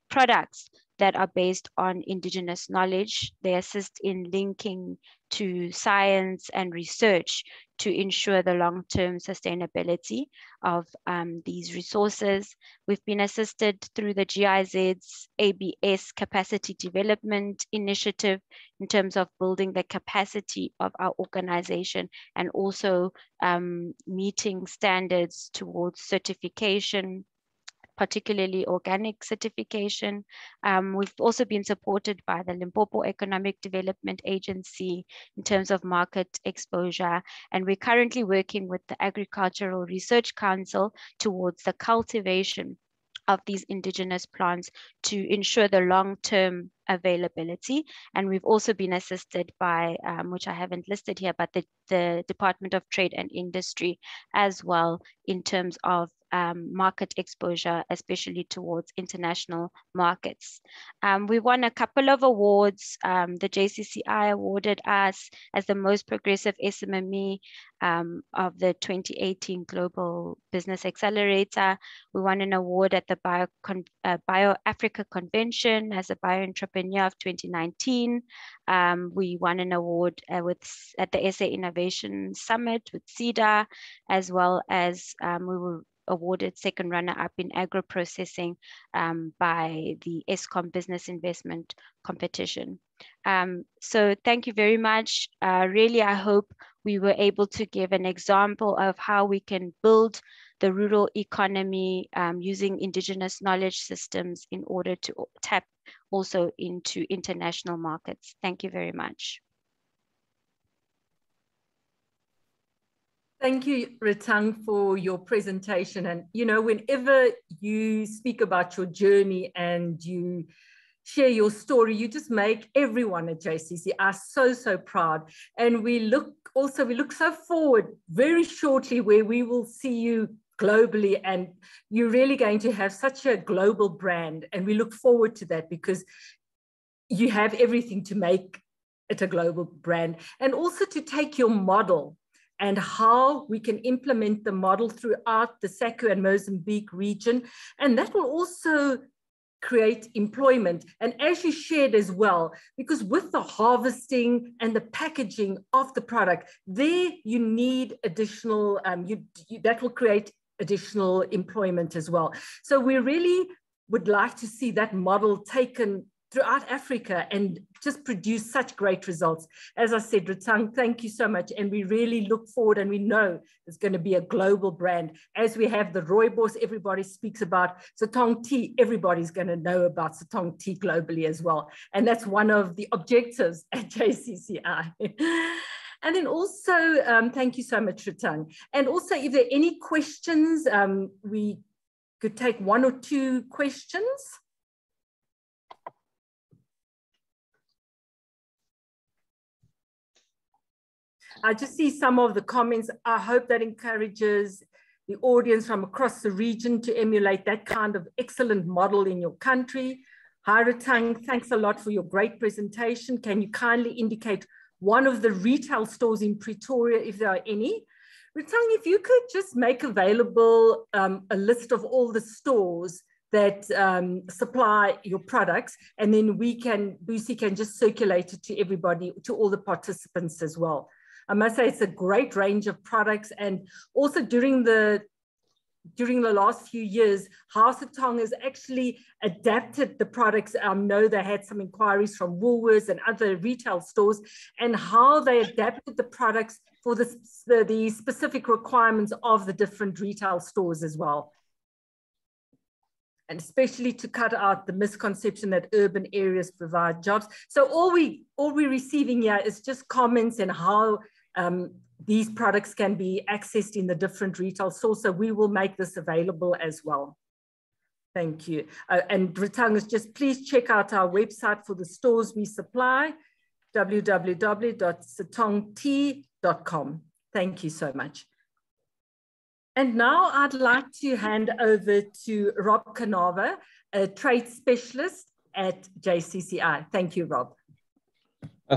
products that are based on indigenous knowledge. They assist in linking to science and research to ensure the long-term sustainability of these resources. We've been assisted through the GIZ's ABS Capacity Development Initiative in terms of building the capacity of our organization and also meeting standards towards certification, particularly organic certification. We've also been supported by the Limpopo Economic Development Agency in terms of market exposure. And we're currently working with the Agricultural Research Council towards the cultivation of these indigenous plants to ensure the long-term availability. And we've also been assisted by, which I haven't listed here, but the Department of Trade and Industry as well in terms of market exposure, especially towards international markets. We won a couple of awards. The JCCI awarded us as the most progressive SMME of the 2018 Global Business Accelerator. We won an award at the Bio Africa Convention as a Bio-Entrepreneur of 2019. We won an award at the SA Innovation Summit with CEDA, as well as we were awarded second runner-up in agro-processing by the ESCOM Business Investment Competition. So thank you very much. Really, I hope we were able to give an example of how we can build the rural economy using indigenous knowledge systems in order to tap also into international markets. Thank you very much. Thank you, Retang, for your presentation. And, you know, whenever you speak about your journey and you share your story, you just make everyone at JCCI so proud. And we look so forward very shortly where we will see you globally, and you're really going to have such a global brand. And we look forward to that because you have everything to make it a global brand, and also to take your model and how we can implement the model throughout the SACU and Mozambique region. And that will also create employment. And as you shared as well, because with the harvesting and the packaging of the product, there you need additional, that will create additional employment as well. So we really would like to see that model taken throughout Africa and just produce such great results. As I said, Retang, thank you so much. And we really look forward, and we know it's going to be a global brand. As we have the Rooibos, everybody speaks about SETŠONG Tea. Everybody's going to know about SETŠONG Tea globally as well. And that's one of the objectives at JCCI. And then also, thank you so much, Retang. And also, if there are any questions, we could take one or two questions. I just see some of the comments. I hope that encourages the audience from across the region to emulate that kind of excellent model in your country. Hi, Retang, thanks a lot for your great presentation. Can you kindly indicate one of the retail stores in Pretoria, if there are any? Retang, if you could just make available a list of all the stores that supply your products, and then Busi can just circulate it to everybody, to all the participants as well. I must say it's a great range of products, and also during the last few years, how SETŠONG has actually adapted the products. I know they had some inquiries from Woolworths and other retail stores, and how they adapted the products for the specific requirements of the different retail stores as well. And especially to cut out the misconception that urban areas provide jobs. So all we're receiving here is just comments and how these products can be accessed in the different retail stores. So we will make this available as well. Thank you. And Retang is just, please check out our website for the stores we supply, www.setongtea.com. Thank you so much. And now I'd like to hand over to Rob Canava, a trade specialist at JCCI. Thank you, Rob.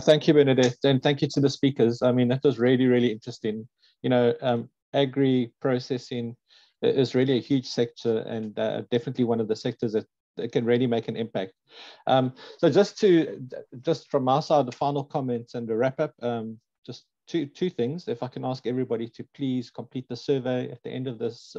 Thank you, Bernadette, and thank you to the speakers. I mean, that was really, really interesting. You know, agri processing is really a huge sector, and definitely one of the sectors that can really make an impact. So just from my side, the final comments and the wrap up, just two things. If I can ask everybody to please complete the survey at the end of this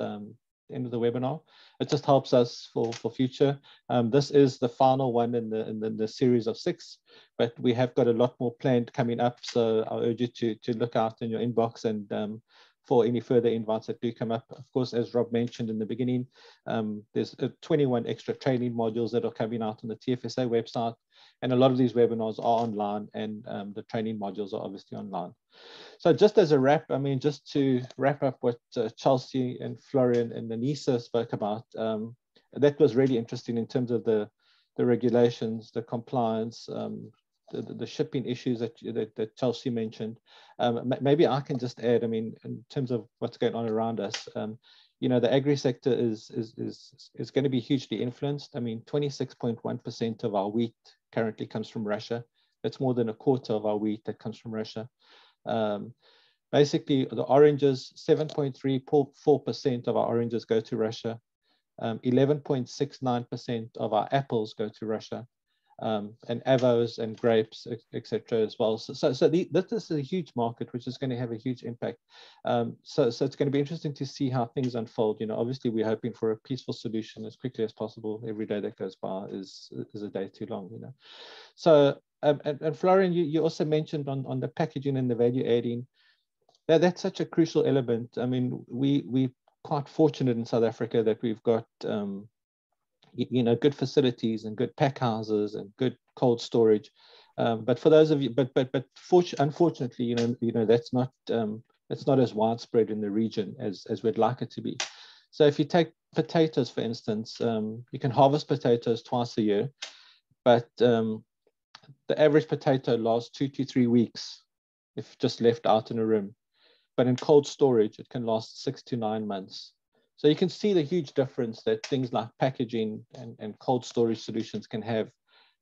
end of the webinar. It just helps us for future. This is the final one in the series of 6, but we have got a lot more planned coming up. So I urge you to look out in your inbox and for any further invites that do come up. Of course, as Rob mentioned in the beginning, there's 21 extra training modules that are coming out on the TFSA website. And a lot of these webinars are online, and the training modules are obviously online. So just as a wrap, I mean, just to wrap up what Chelsea and Florian and Anissa spoke about, that was really interesting in terms of the regulations, the compliance, the shipping issues that Chelsea mentioned. Maybe I can just add, I mean, in terms of what's going on around us, you know, the agri sector is going to be hugely influenced. I mean, 26.1% of our wheat currently comes from Russia. That's more than a quarter of our wheat that comes from Russia. Basically, the oranges, 7.34% of our oranges go to Russia. 11.69% of our apples go to Russia. And avos and grapes, etc. as well. So this is a huge market, which is going to have a huge impact. So it's going to be interesting to see how things unfold. You know, obviously we're hoping for a peaceful solution as quickly as possible. Every day that goes by is a day too long, you know. So and Florian, you also mentioned on the packaging and the value adding. That's such a crucial element. I mean, we're quite fortunate in South Africa that we've got you know, good facilities and good pack houses and good cold storage, but for those of you, but unfortunately, you know that's not as widespread in the region as we'd like it to be. So if you take potatoes, for instance, you can harvest potatoes twice a year, but the average potato lasts 2 to 3 weeks if just left out in a room, but in cold storage it can last 6 to 9 months. So you can see the huge difference that things like packaging and cold storage solutions can have,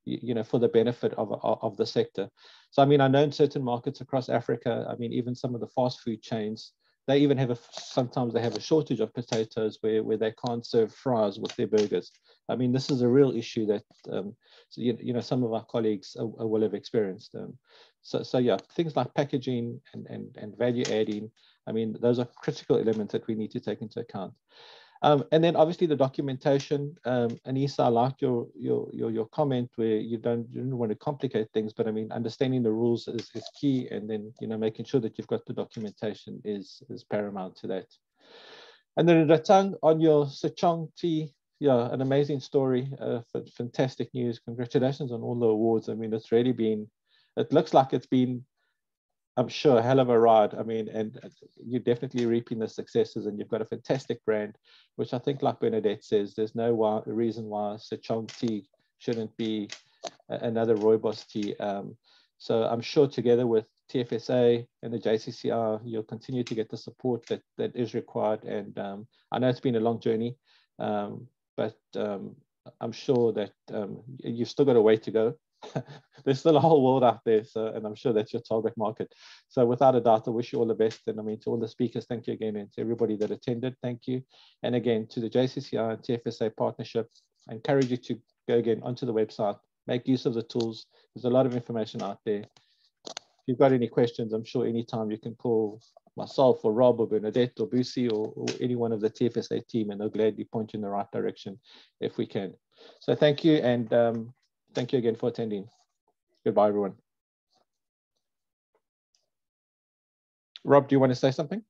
you know, for the benefit of the sector. So, I mean, I know in certain markets across Africa, I mean, even some of the fast food chains, they even have sometimes they have a shortage of potatoes where they can't serve fries with their burgers. I mean, this is a real issue that, you know, some of our colleagues will have experienced. So yeah, things like packaging and value adding, I mean, those are critical elements that we need to take into account. And then obviously the documentation. Anissa, I liked your comment where you didn't want to complicate things, but I mean, understanding the rules is key, and then, you know, making sure that you've got the documentation is paramount to that. And then Retang, on your SETŠONG Tea, yeah, an amazing story, fantastic news. Congratulations on all the awards. I mean, it's really been, it looks like it's been, I'm sure, a hell of a ride. I mean, and you're definitely reaping the successes, and you've got a fantastic brand, which I think, like Bernadette says, there's no reason why SETŠONG Tea shouldn't be another Rooibos tea. So I'm sure together with TFSA and the JCCR, you'll continue to get the support that is required. And I know it's been a long journey, but I'm sure that you've still got a way to go. There's still a whole world out there, and I'm sure that's your target market. So without a doubt, I wish you all the best. And I mean, to all the speakers, thank you again, and to everybody that attended, thank you. And again, to the JCCR and TFSA partnership, I encourage you to go again onto the website, make use of the tools. There's a lot of information out there. If you've got any questions, I'm sure anytime you can call myself or Rob or Bernadette or Busi or any one of the TFSA team, and they'll gladly point you in the right direction if we can. So thank you, and thank you again for attending. Goodbye, everyone. Rob, do you want to say something?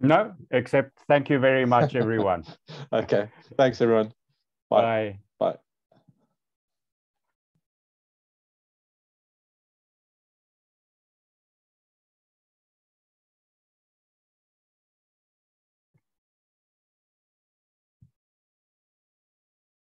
No, except thank you very much, everyone. Okay. Thanks, everyone. Bye. Bye.